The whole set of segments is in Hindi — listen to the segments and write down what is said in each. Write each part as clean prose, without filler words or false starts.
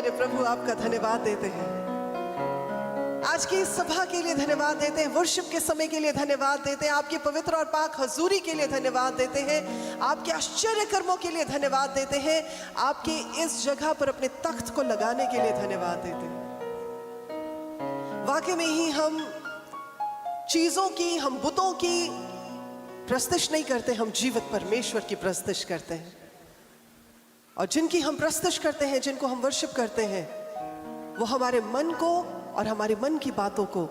मेरे प्रभु आपका धन्यवाद देते हैं। आज की इस सभा के लिए धन्यवाद देते हैं, वर्शिप के समय के लिए धन्यवाद देते हैं, आपकी पवित्र और पाक हजूरी के लिए धन्यवाद देते हैं, आपके आश्चर्य कर्मों के लिए धन्यवाद देते हैं, आपके इस जगह पर अपने तख्त को लगाने के लिए धन्यवाद देते हैं। वाकई में ही हम चीजों की, हम बुतों की प्रस्तुति नहीं करते, हम जीवित परमेश्वर की प्रस्तुति करते हैं। और जिनकी हम प्रस्तुति करते हैं, जिनको हम वर्शिप करते हैं, वो हमारे मन को और हमारे मन की बातों को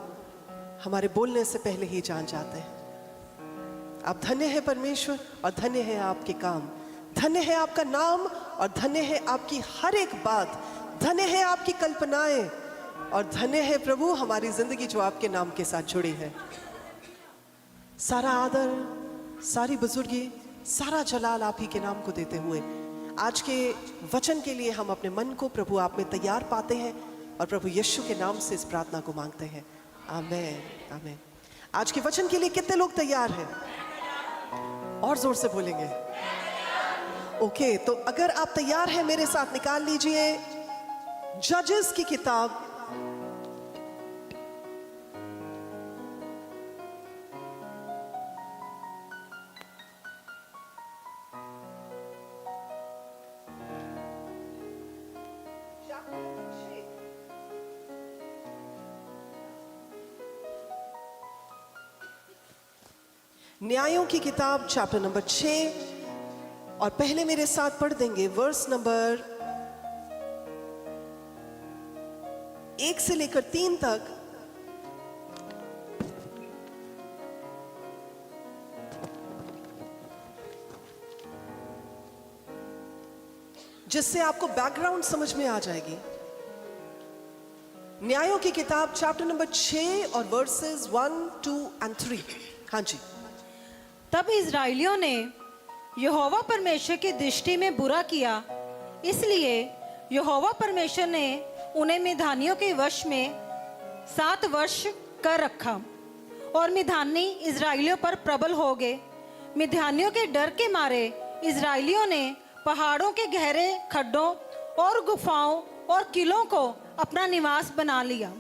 हमारे बोलने से पहले ही जान जाते हैं। आप धन्य है परमेश्वर, और धन्य है आपके काम, धन्य है आपका नाम, और धन्य है आपकी हर एक बात, धन्य है आपकी कल्पनाएं, और धन्य है प्रभु हमारी जिंदगी जो आपके नाम के साथ जुड़ी है। सारा आदर, सारी बुजुर्गी, सारा जलाल आप ही के नाम को देते हुए आज के वचन के लिए हम अपने मन को प्रभु आप में तैयार पाते हैं, और प्रभु यीशु के नाम से इस प्रार्थना को मांगते हैं। आमीन, आमीन। आज के वचन के लिए कितने लोग तैयार हैं? और जोर से बोलेंगे। ओके, तो अगर आप तैयार हैं मेरे साथ निकाल लीजिए जजेस की किताब, न्यायों की किताब चैप्टर नंबर 6, और पहले मेरे साथ पढ़ देंगे वर्स नंबर 1 से लेकर 3 तक। जिससे आपको बैकग्राउंड समझ में आ जाएगी। न्यायों की किताब चैप्टर नंबर 6 और वर्सेस 1, 2 और 3। हाँ जी। तब इज़राइलियों ने यहोवा परमेश्वर की दृष्टि में बुरा किया, इसलिए यहोवा परमेश्वर ने उन्हें मिधानियों के वश में 7 वर्ष कर रखा, और मिधानी इज़राइलियों पर प्रबल हो गए। मिधानियों के डर के मारे इज़राइलियों ने पहाड़ों के गहरे खड्डों और गुफाओं और किलों को अपना निवास बना लिया।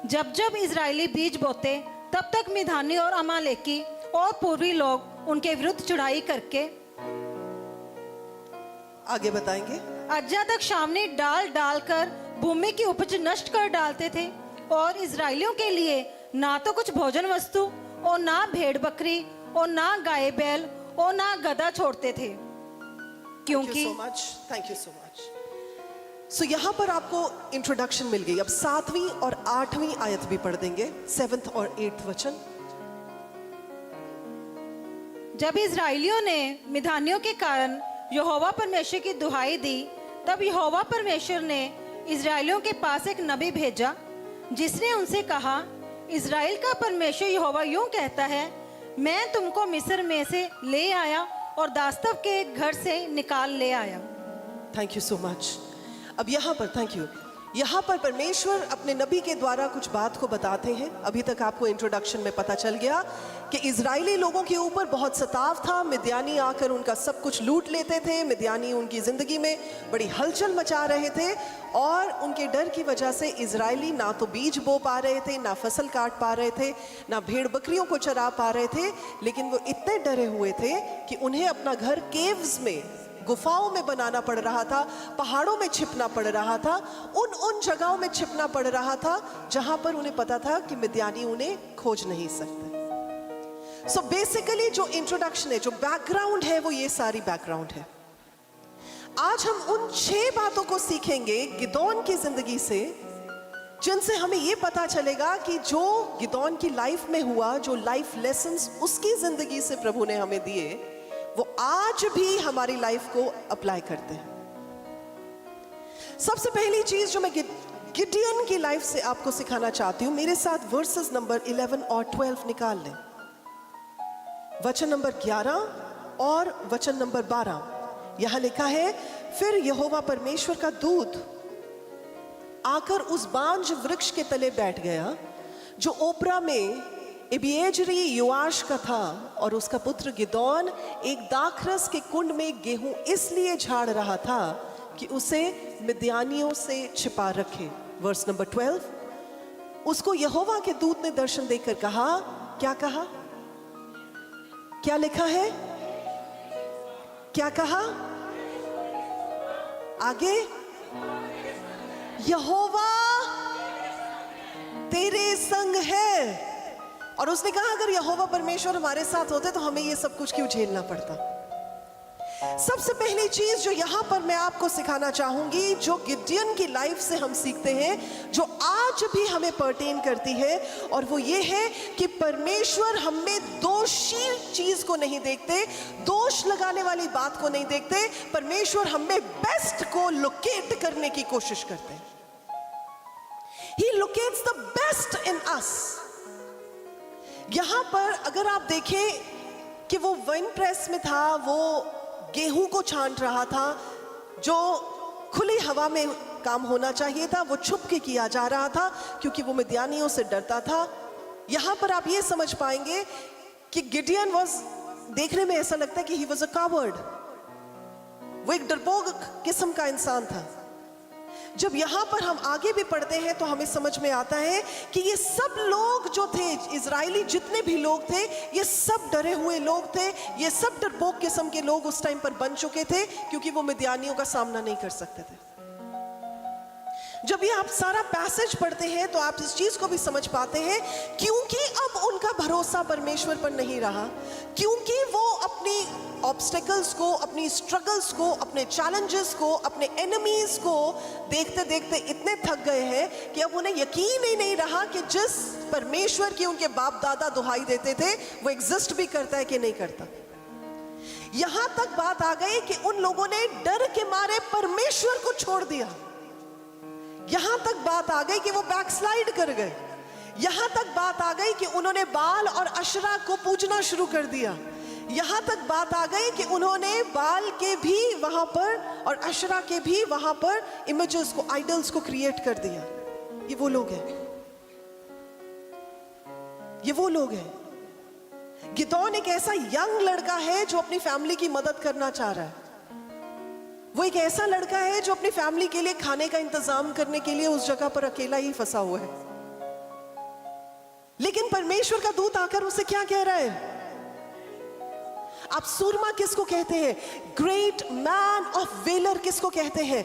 जब जब इज़राइली बीज बोते, तब तक मिधानी और अमालेकी और पूर्वी लोग उनके विरुद्ध चढ़ाई करके, आगे बताएंगे, अज्जा तक सामने डाल डालकर भूमि की उपज नष्ट कर डालते थे, और इजरायलियों के लिए ना तो कुछ भोजन वस्तु और ना भेड़ बकरी और ना गाय बैल और ना गधा छोड़ते थे, क्योंकि थैंक यू सो मच। सो यहाँ पर आपको इंट्रोडक्शन मिल गई। अब 7वीं और 8वीं आयत भी पढ़ देंगे, 7th और 8th वचन। जब इजरायलियों ने मिधानियों के कारण यहोवा परमेश्वर की दुहाई दी, तब यहोवा परमेश्वर ने इजरायलियों के पास एक नबी भेजा, जिसने उनसे कहा, इजराइल का परमेश्वर यहोवा यूं कहता है, मैं तुमको मिस्र में से ले आया और दास्तव के घर से निकाल ले आया। Thank you so much. अब यहाँ पर थैंक यू, यहाँ पर परमेश्वर अपने नबी के द्वारा कुछ बात को बताते हैं। अभी तक आपको इंट्रोडक्शन में पता चल गया कि इजरायली लोगों के ऊपर बहुत सताव था, मिद्यानी आकर उनका सब कुछ लूट लेते थे, मिद्यानी उनकी जिंदगी में बड़ी हलचल मचा रहे थे, और उनके डर की वजह से इजरायली ना तो बीज बो पा रहे थे, ना फसल काट पा रहे थे, ना भेड़ बकरियों को चरा पा रहे थे, लेकिन वो इतने डरे हुए थे कि उन्हें अपना घर केव्स में, गुफाओं में बनाना पड़ रहा था, पहाड़ों में छिपना पड़ रहा था, उन जगहों में छिपना पड़ रहा था जहां पर उन्हें पता था कि मिद्यानी उन्हें खोज नहीं सकते। सो बेसिकली जो इंट्रोडक्शन है, जो बैकग्राउंड है, वो ये सारी बैकग्राउंड है। आज हम उन 6 बातों को सीखेंगे गिदोन की जिंदगी से, जिनसे हमें ये पता चलेगा कि जो गिदोन की लाइफ में हुआ, जो लाइफ लेसन्स उसकी जिंदगी से प्रभु ने हमें दिए, वो आज भी हमारी लाइफ को अप्लाई करते हैं। सबसे पहली चीज जो मैं गिडियन की लाइफ से आपको सिखाना चाहती हूं, मेरे साथ वर्सेस नंबर 11 और 12 निकाल लें। वचन नंबर 11 और वचन नंबर 12 यहां लिखा है, फिर यहोवा परमेश्वर का दूत आकर उस बांज वृक्ष के तले बैठ गया जो ओपरा में इबिएजरी योआश का था, और उसका पुत्र गिदोन एक दाखरस के कुंड में गेहूं इसलिए झाड़ रहा था कि उसे मिद्यानियों से छिपा रखे। वर्स नंबर 12, उसको यहोवा के दूत ने दर्शन देकर कहा, क्या कहा? क्या लिखा है? क्या कहा? आगे, यहोवा तेरे संग है। और उसने कहा अगर यहोवा परमेश्वर हमारे साथ होते तो हमें ये सब कुछ क्यों झेलना पड़ता। सबसे पहली चीज जो यहां पर मैं आपको सिखाना चाहूंगी, जो गिडियन की लाइफ से हम सीखते हैं, जो आज भी हमें पर्टेन करती है, और वो ये है कि परमेश्वर हमें दोषी चीज को नहीं देखते, दोष लगाने वाली बात को नहीं देखते। परमेश्वर हमें बेस्ट को लोकेट करने की कोशिश करते हैं। He locates the best in us। यहां पर अगर आप देखें कि वो वाइन प्रेस में था, वो गेहूं को छांट रहा था, जो खुली हवा में काम होना चाहिए था वो छुप के किया जा रहा था क्योंकि वो मिद्यानियों से डरता था। यहां पर आप ये समझ पाएंगे कि गिडियन देखने में ऐसा लगता है कि ही वॉज अ कावर्ड, वो एक डरपोक किस्म का इंसान था। जब यहां पर हम आगे भी पढ़ते हैं तो हमें समझ में आता है कि ये सब लोग जो थे, इजरायली जितने भी लोग थे, ये सब डरे हुए लोग थे, ये सब डरपोक किस्म के लोग उस टाइम पर बन चुके थे क्योंकि वो मिद्यानियों का सामना नहीं कर सकते थे। जब ये आप सारा पैसेज पढ़ते हैं तो आप इस चीज को भी समझ पाते हैं, क्योंकि अब उनका भरोसा परमेश्वर पर नहीं रहा, क्योंकि वो अपनी ऑब्स्टेकल्स को, अपनी स्ट्रगल्स को, अपने चैलेंजेस को, अपने एनिमीज को देखते देखते इतने थक गए हैं कि अब उन्हें यकीन ही नहीं रहा कि जिस परमेश्वर की उनके बाप दादा दुहाई देते थे वो एग्जिस्ट भी करता है कि नहीं करता। यहां तक बात आ गई कि उन लोगों ने डर के मारे परमेश्वर को छोड़ दिया। यहां तक बात आ गई कि वो बैकस्लाइड कर गए। यहां तक बात आ गई कि उन्होंने बाल और अशरा को पूजना शुरू कर दिया। यहां तक बात आ गई कि उन्होंने बाल के भी वहां पर और अशरा के भी वहां पर इमेजेस को, आइडल्स को क्रिएट कर दिया। ये वो लोग हैं, ये वो लोग हैं। गिदोन एक ऐसा यंग लड़का है जो अपनी फैमिली की मदद करना चाह रहा है। वो एक ऐसा लड़का है जो अपनी फैमिली के लिए खाने का इंतजाम करने के लिए उस जगह पर अकेला ही फंसा हुआ है। लेकिन परमेश्वर का दूत आकर उसे क्या कह रहा है? आप सूरमा किसको कहते हैं? ग्रेट मैन ऑफ वेलर किसको कहते हैं?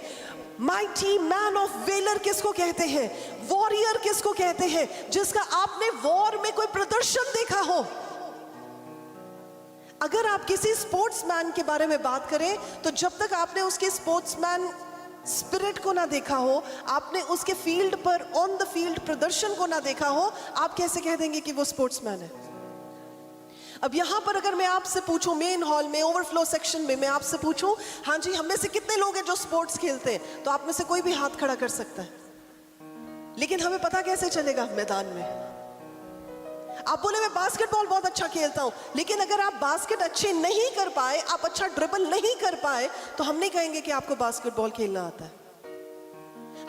माइटी मैन ऑफ वेलर किसको कहते हैं? वॉरियर किसको कहते हैं? जिसका आपने वॉर में कोई प्रदर्शन देखा हो। अगर आप किसी स्पोर्ट्समैन के बारे में बात करें तो जब तक आपने उसके स्पोर्ट्समैन स्पिरिट को ना देखा हो, आपने उसके फील्ड पर, ऑन द फील्ड प्रदर्शन को ना देखा हो, आप कैसे कह देंगे कि वो स्पोर्ट्समैन है? अब यहां पर अगर मैं आपसे पूछूं, मेन हॉल में ओवरफ्लो सेक्शन में मैं आपसे पूछूं, हाँ जी हम में से कितने लोग हैं जो स्पोर्ट्स खेलते हैं, तो आप में से कोई भी हाथ खड़ा कर सकता है। लेकिन हमें पता कैसे चलेगा मैदान में? आप बोले मैं बास्केटबॉल बहुत अच्छा खेलता हूं, लेकिन अगर आप बास्केट अच्छे नहीं कर पाए, आप अच्छा ड्रिबल नहीं कर पाए, तो हम नहीं कहेंगे कि आपको बास्केटबॉल खेलना आता है।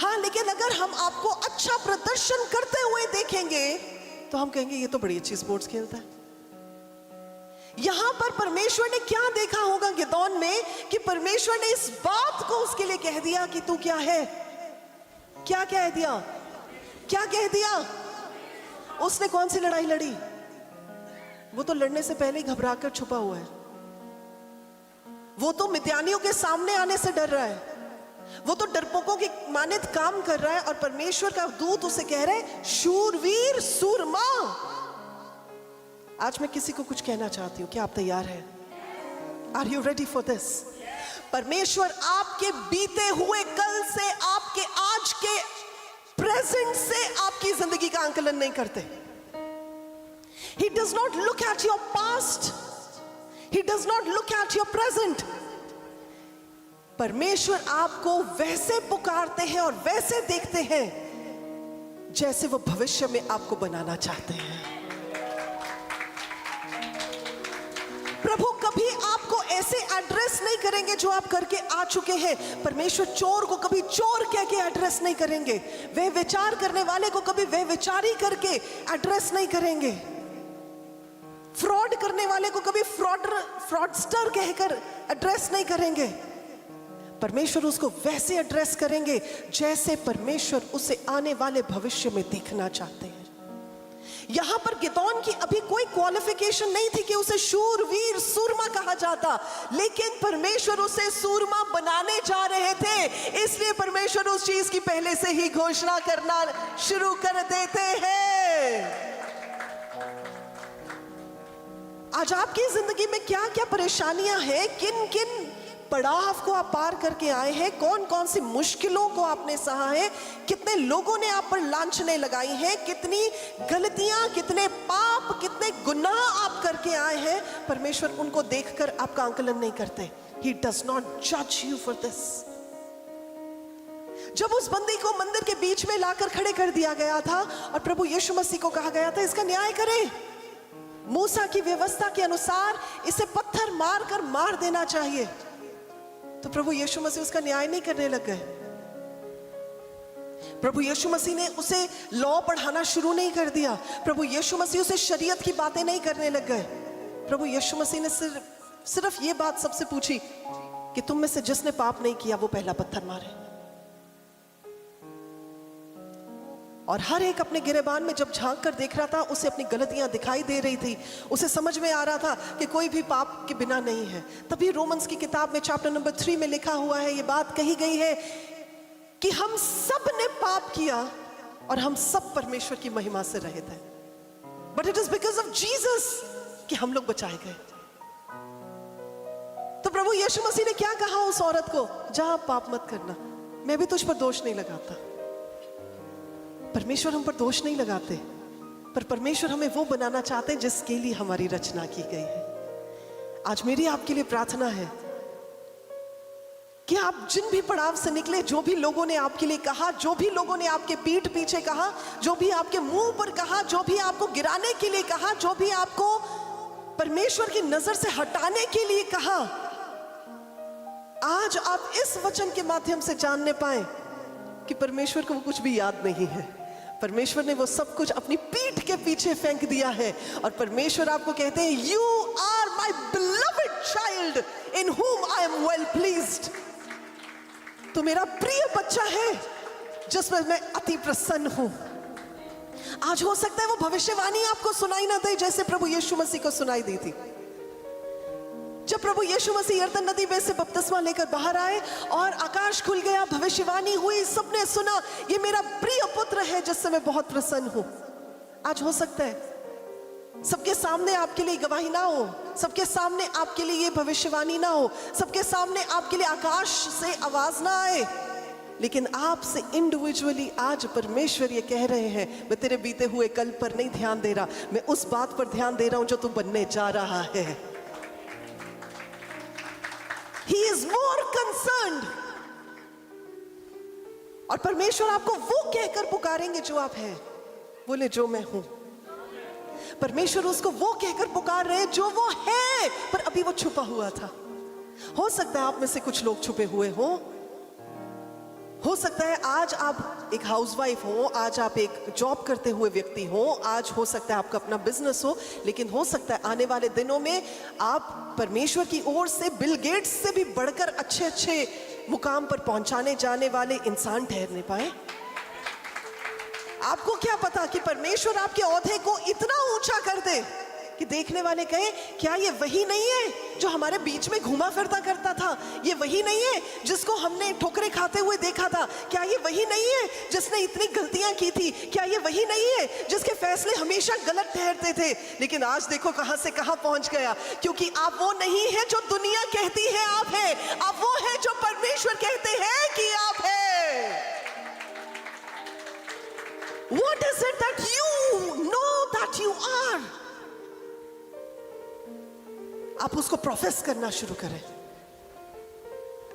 हाँ, लेकिन अगर हम आपको अच्छा प्रदर्शन करते हुए देखेंगे तो हम कहेंगे ये तो बड़ी अच्छी स्पोर्ट्स खेलता है। यहां पर परमेश्वर ने क्या देखा होगा गिदोन में कि परमेश्वर ने इस बात को उसके लिए कह दिया कि तू क्या है? क्या कह दिया? क्या कह दिया? उसने कौन सी लड़ाई लड़ी? वो तो लड़ने से पहले ही घबराकर छुपा हुआ है। वो तो मिद्यानियों के सामने आने से डर रहा है। वो तो डरपोकों की मानित काम कर रहा है और परमेश्वर का दूत उसे कह रहा है शूरवीर, सूरमा। आज मैं किसी को कुछ कहना चाहती हूं, क्या आप तैयार हैं? Are you ready for this? परमेश्वर आपके बीते हुए कल से, आपके आज के प्रेजेंट से आपकी जिंदगी का आंकलन नहीं करते। He does not look at your past. He does not look at your present. परमेश्वर आपको वैसे पुकारते हैं और वैसे देखते हैं जैसे वो भविष्य में आपको बनाना चाहते हैं। प्रभु कभी आपको ऐसे एड्रेस नहीं करेंगे जो आप करके आ चुके हैं। परमेश्वर चोर को कभी चोर कह के एड्रेस नहीं करेंगे। वे विचार करने वाले को कभी वे विचारी करके एड्रेस नहीं करेंगे। फ्रॉड करने वाले को कभी फ्रॉडस्टर कहकर एड्रेस नहीं करेंगे। परमेश्वर उसको वैसे एड्रेस करेंगे जैसे परमेश्वर उसे आने वाले भविष्य में देखना चाहते हैं। यहां पर गिदोन की अभी कोई क्वालिफिकेशन नहीं थी कि उसे शूरवीर सूरमा कहा जाता, लेकिन परमेश्वर उसे सूरमा बनाने जा रहे थे, इसलिए परमेश्वर उस चीज की पहले से ही घोषणा करना शुरू कर देते हैं। आज आपकी जिंदगी में क्या क्या परेशानियां हैं, किन किन पड़ाव को आप पार करके आए हैं, कौन कौन सी मुश्किलों को आपने सहा है, कितने लोगों ने आप पर लांछनें लगाई हैं, कितनी गलतियां, कितने पाप, कितने गुनाह आप करके आए हैं, परमेश्वर उनको देखकर आपका आंकलन नहीं करते। He does not judge you for this। जब उस बंदी को मंदिर के बीच में लाकर खड़े कर दिया गया था और प्रभु यीशु मसीह को कहा गया था इसका न्याय करें, मूसा की व्यवस्था के अनुसार इसे पत्थर मारकर मार देना चाहिए, तो प्रभु यीशु मसीह उसका न्याय नहीं करने लग गए। प्रभु यीशु मसीह ने उसे लॉ पढ़ाना शुरू नहीं कर दिया। प्रभु यीशु मसीह उसे शरीयत की बातें नहीं करने लग गए। प्रभु यीशु मसीह ने सिर्फ ये बात सबसे पूछी कि तुम में से जिसने पाप नहीं किया वो पहला पत्थर मारे। और हर एक अपने गिरेबान में जब झांक कर देख रहा था, उसे अपनी गलतियां दिखाई दे रही थी, उसे समझ में आ रहा था कि कोई भी पाप के बिना नहीं है। तभी रोमन्स की किताब में चैप्टर नंबर 3 में लिखा हुआ है, ये बात कही गई है कि हम सब ने पाप किया और हम सब परमेश्वर की महिमा से रहित हैं, but it is because of Jesus कि हम लोग बचाए गए। तो प्रभु यीशु मसीह ने क्या कहा उस औरत को, जहां पाप मत करना, मैं भी तुझ पर दोष नहीं लगाता। परमेश्वर हम पर दोष नहीं लगाते, पर परमेश्वर हमें वो बनाना चाहते हैं जिसके लिए हमारी रचना की गई है। आज मेरी आपके लिए प्रार्थना है कि आप जिन भी पड़ाव से निकले, जो भी लोगों ने आपके लिए कहा, जो भी लोगों ने आपके पीठ पीछे कहा, जो भी आपके मुंह पर कहा, जो भी आपको गिराने के लिए कहा, जो भी आपको परमेश्वर की नजर से हटाने के लिए कहा, आज आप इस वचन के माध्यम से जानने पाए कि परमेश्वर को वो कुछ भी याद नहीं है। परमेश्वर ने वो सब कुछ अपनी पीठ के पीछे फेंक दिया है और परमेश्वर आपको कहते हैं, you are my beloved child in whom I am well pleased. तो मेरा प्रिय बच्चा है जिसमें मैं अति प्रसन्न हूं। आज हो सकता है वो भविष्यवाणी आपको सुनाई ना दे जैसे प्रभु यीशु मसीह को सुनाई दी थी। जब प्रभु यीशु मसीह यरदन नदी में से बपतिस्मा लेकर बाहर आए और आकाश खुल गया, भविष्यवाणी हुई, सबने सुना, ये मेरा प्रिय पुत्र है जिससे मैं बहुत प्रसन्न हूं। आज हो सकता है सबके सामने आपके लिए गवाही ना हो, सबके सामने आपके लिए ये भविष्यवाणी ना हो, सबके सामने आपके लिए आकाश से आवाज ना आए, लेकिन आपसे इंडिविजुअली आज परमेश्वर ये कह रहे हैं, मैं तेरे बीते हुए कल पर नहीं ध्यान दे रहा, मैं उस बात पर ध्यान दे रहा हूं जो तू बनने जा रहा है। He is more concerned। और परमेश्वर आपको वो कहकर पुकारेंगे जो आप हैं, बोले जो मैं हूं। परमेश्वर उसको वो कहकर पुकार रहे जो वो है, पर अभी वो छुपा हुआ था। हो सकता है आप में से कुछ लोग छुपे हुए हो सकता है आज आप एक हाउसवाइफ हो, आज आप एक जॉब करते हुए व्यक्ति हो, आज हो सकता है आपका अपना बिजनेस हो, लेकिन हो सकता है आने वाले दिनों में आप परमेश्वर की ओर से बिल गेट्स से भी बढ़कर अच्छे अच्छे मुकाम पर पहुंचाने जाने वाले इंसान ठहरने पाए। आपको क्या पता कि परमेश्वर आपके ओहदे को इतना ऊंचा कर दे कि देखने वाले कहे, क्या ये वही नहीं है जो हमारे बीच में घूमा फिरता करता था? ये वही नहीं है जिसको हमने ठोकरें खाते हुए देखा था? क्या ये वही नहीं है जिसने इतनी गलतियां की थी? क्या ये वही नहीं है जिसके फैसले हमेशा गलत ठहरते थे? लेकिन आज देखो कहां से कहां पहुंच गया, क्योंकि आप वो नहीं है जो दुनिया कहती है आप है, आप वो है जो परमेश्वर कहते हैं कि आप है। What is it that you know that you are? आप उसको प्रोफेस करना शुरू करें।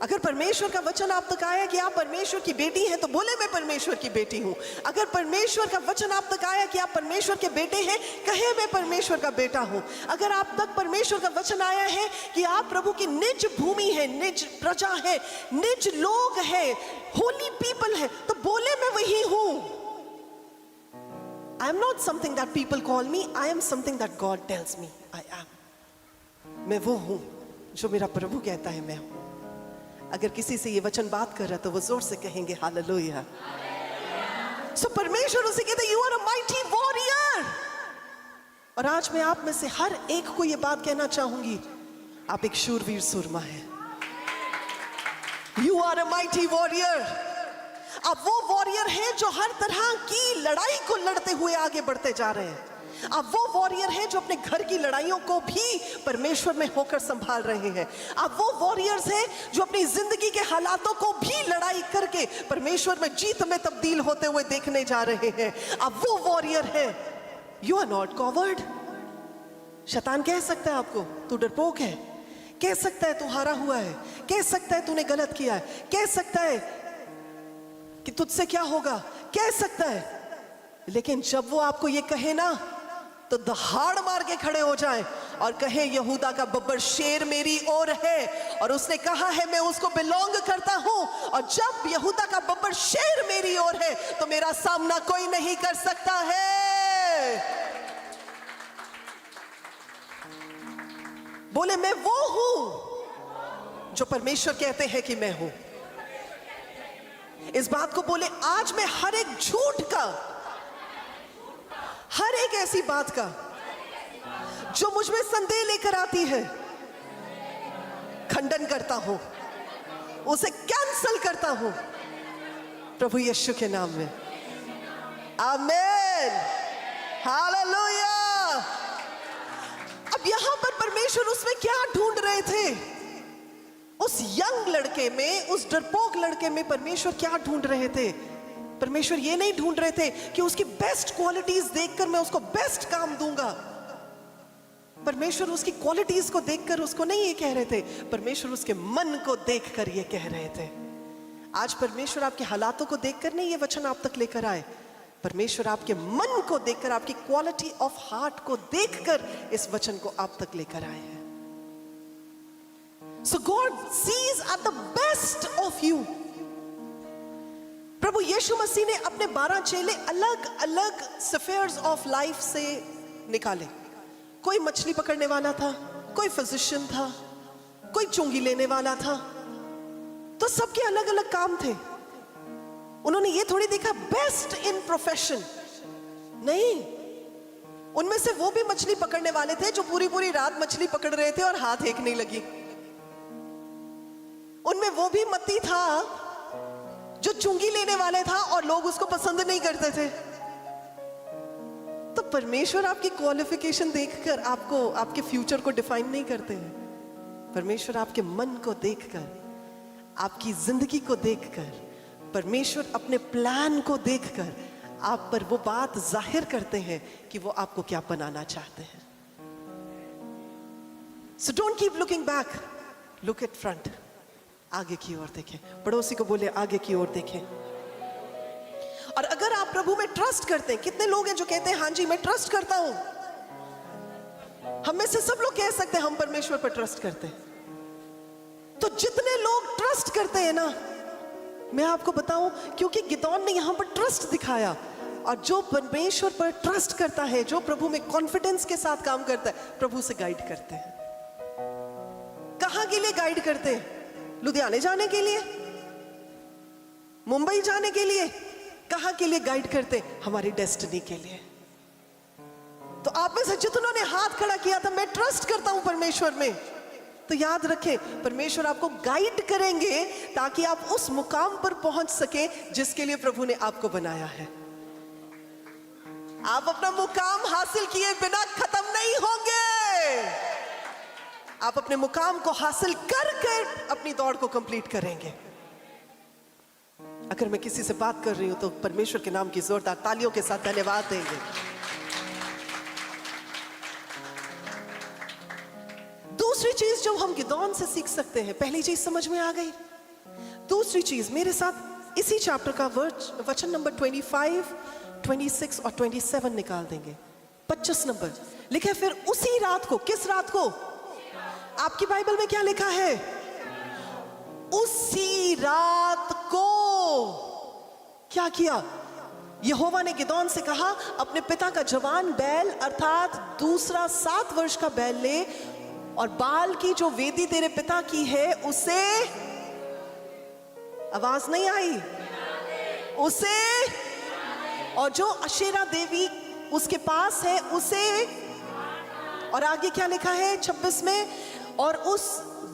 अगर परमेश्वर का वचन आप तक आया कि आप परमेश्वर की बेटी हैं, तो बोले मैं परमेश्वर की बेटी हूं। अगर परमेश्वर का वचन आप तक आया कि आप परमेश्वर के बेटे हैं, कहे मैं परमेश्वर का बेटा हूं। अगर आप तक परमेश्वर का वचन आया है कि आप प्रभु की निज भूमि है, निज प्रजा है, निज लोग है, होली पीपल है, तो बोले मैं वही हूं। I am not something that people call me, I am something that God tells me I am। मैं वो हूं जो मेरा प्रभु कहता है मैं हूं। अगर किसी से ये वचन बात कर रहा है तो वो जोर से कहेंगे हालेलुया। सो परमेश्वर उसे कहते you are a mighty warrior. और आज मैं आप में से हर एक को ये बात कहना चाहूंगी, आप एक शूरवीर सुरमा है। You are a mighty warrior. आप वो वॉरियर हैं जो हर तरह की लड़ाई को लड़ते हुए आगे बढ़ते जा रहे हैं। आप वो वॉरियर हैं जो अपने घर की लड़ाइयों को भी परमेश्वर में होकर संभाल रहे हैं। आप वो वॉरियर्स हैं जो अपनी जिंदगी के हालातों को भी लड़ाई करके परमेश्वर में जीत में तब्दील होते हुए देखने जा रहे हैं। आप वो वॉरियर हैं। You are not coward. शैतान कह सकता है आपको तू डरपोक है, कह सकता है तू हारा हुआ है, कह सकता है तूने गलत किया है, कह सकता है कि तुझसे क्या होगा, कह सकता है। लेकिन जब वो आपको ये कहे ना तो दहाड़ मार के खड़े हो जाए और कहे यहूदा का बब्बर शेर मेरी ओर है और उसने कहा है मैं उसको बिलोंग करता हूं, और जब यहूदा का बब्बर शेर मेरी ओर है तो मेरा सामना कोई नहीं कर सकता है। बोले मैं वो हूं जो परमेश्वर कहते हैं कि मैं हूं। इस बात को बोले आज मैं हर एक झूठ का, हर एक ऐसी बात का जो मुझ में संदेह लेकर आती है खंडन करता हूं, उसे कैंसल करता हूं प्रभु यीशु के नाम में। आमीन, हालेलुया। अब यहां पर परमेश्वर उसमें क्या ढूंढ रहे थे? उस यंग लड़के में, उस डरपोक लड़के में परमेश्वर क्या ढूंढ रहे थे? परमेश्वर ये नहीं ढूंढ रहे थे कि उसकी बेस्ट क्वालिटीज देखकर मैं उसको बेस्ट काम दूंगा। परमेश्वर उसकी क्वालिटीज को देखकर उसको नहीं ये कह रहे थे, परमेश्वर उसके मन को देखकर ये कह रहे थे। आज परमेश्वर आपके हालातों को देखकर नहीं ये वचन आप तक लेकर आए, परमेश्वर आपके मन को देखकर, आपकी क्वालिटी ऑफ हार्ट को देखकर इस वचन को आप तक लेकर आए हैं। So God sees at the best of you. प्रभु यीशु मसीह ने अपने 12 चेले अलग अलग स्फीयर्स ऑफ लाइफ से निकाले। कोई मछली पकड़ने वाला था, कोई फिजिशियन था, कोई चुंगी लेने वाला था, तो सबके अलग अलग काम थे। उन्होंने ये थोड़ी देखा बेस्ट इन प्रोफेशन, नहीं, उनमें से वो भी मछली पकड़ने वाले थे जो पूरी पूरी रात मछली पकड़ रहे थे और हाथ एक नहीं लगी। उनमें वो भी मत्ती था जो चुंगी लेने वाले था और लोग उसको पसंद नहीं करते थे। तो परमेश्वर आपकी क्वालिफिकेशन देखकर आपको, आपके फ्यूचर को डिफाइन नहीं करते हैं। परमेश्वर आपके मन को देखकर, आपकी जिंदगी को देखकर, परमेश्वर अपने प्लान को देखकर आप पर वो बात जाहिर करते हैं कि वो आपको क्या बनाना चाहते हैं। So don't keep looking back, look at front. आगे की ओर देखें। पड़ोसी को बोले आगे की ओर देखें। और अगर आप प्रभु में ट्रस्ट करते हैं, कितने लोग हैं जो कहते हैं हाँ जी मैं ट्रस्ट करता हूं? हम में से सब लोग कह सकते हैं हम परमेश्वर पर ट्रस्ट करते हैं। तो जितने लोग ट्रस्ट करते हैं ना, मैं आपको बताऊं, क्योंकि गिदोन ने यहां पर ट्रस्ट दिखाया, और जो परमेश्वर पर ट्रस्ट करता है, जो प्रभु में कॉन्फिडेंस के साथ काम करता है, प्रभु से गाइड करते हैं। कहां के लिए गाइड करते हैं? लुधियाने जाने के लिए, मुंबई जाने के लिए, कहां के लिए गाइड करते? हमारी डेस्टिनी के लिए। तो आप में से जितनों ने हाथ खड़ा किया था मैं ट्रस्ट करता हूं परमेश्वर में, तो याद रखें परमेश्वर आपको गाइड करेंगे ताकि आप उस मुकाम पर पहुंच सके जिसके लिए प्रभु ने आपको बनाया है। आप अपना मुकाम हासिल किए बिना खत्म नहीं होंगे। आप अपने मुकाम को हासिल कर कर अपनी दौड़ को कंप्लीट करेंगे। अगर मैं किसी से बात कर रही हूं तो परमेश्वर के नाम की जोरदार तालियों के साथ धन्यवाद देंगे। दूसरी चीज जो हम गिदोन से सीख सकते हैं, पहली चीज समझ में आ गई, दूसरी चीज मेरे साथ इसी चैप्टर का वचन नंबर 25, 26 और 27 निकाल देंगे। 25 नंबर लिखा है, फिर उसी रात को, किस रात को? आपकी बाइबल में क्या लिखा है? उसी रात को क्या किया? यहोवा ने गिदोन से कहा अपने पिता का जवान बैल अर्थात दूसरा 7 वर्ष का बैल ले और बाल की जो वेदी तेरे पिता की है उसे आवाज नहीं आई। उसे, और जो अशेरा देवी उसके पास है उसे, और आगे क्या लिखा है 26 में, और उस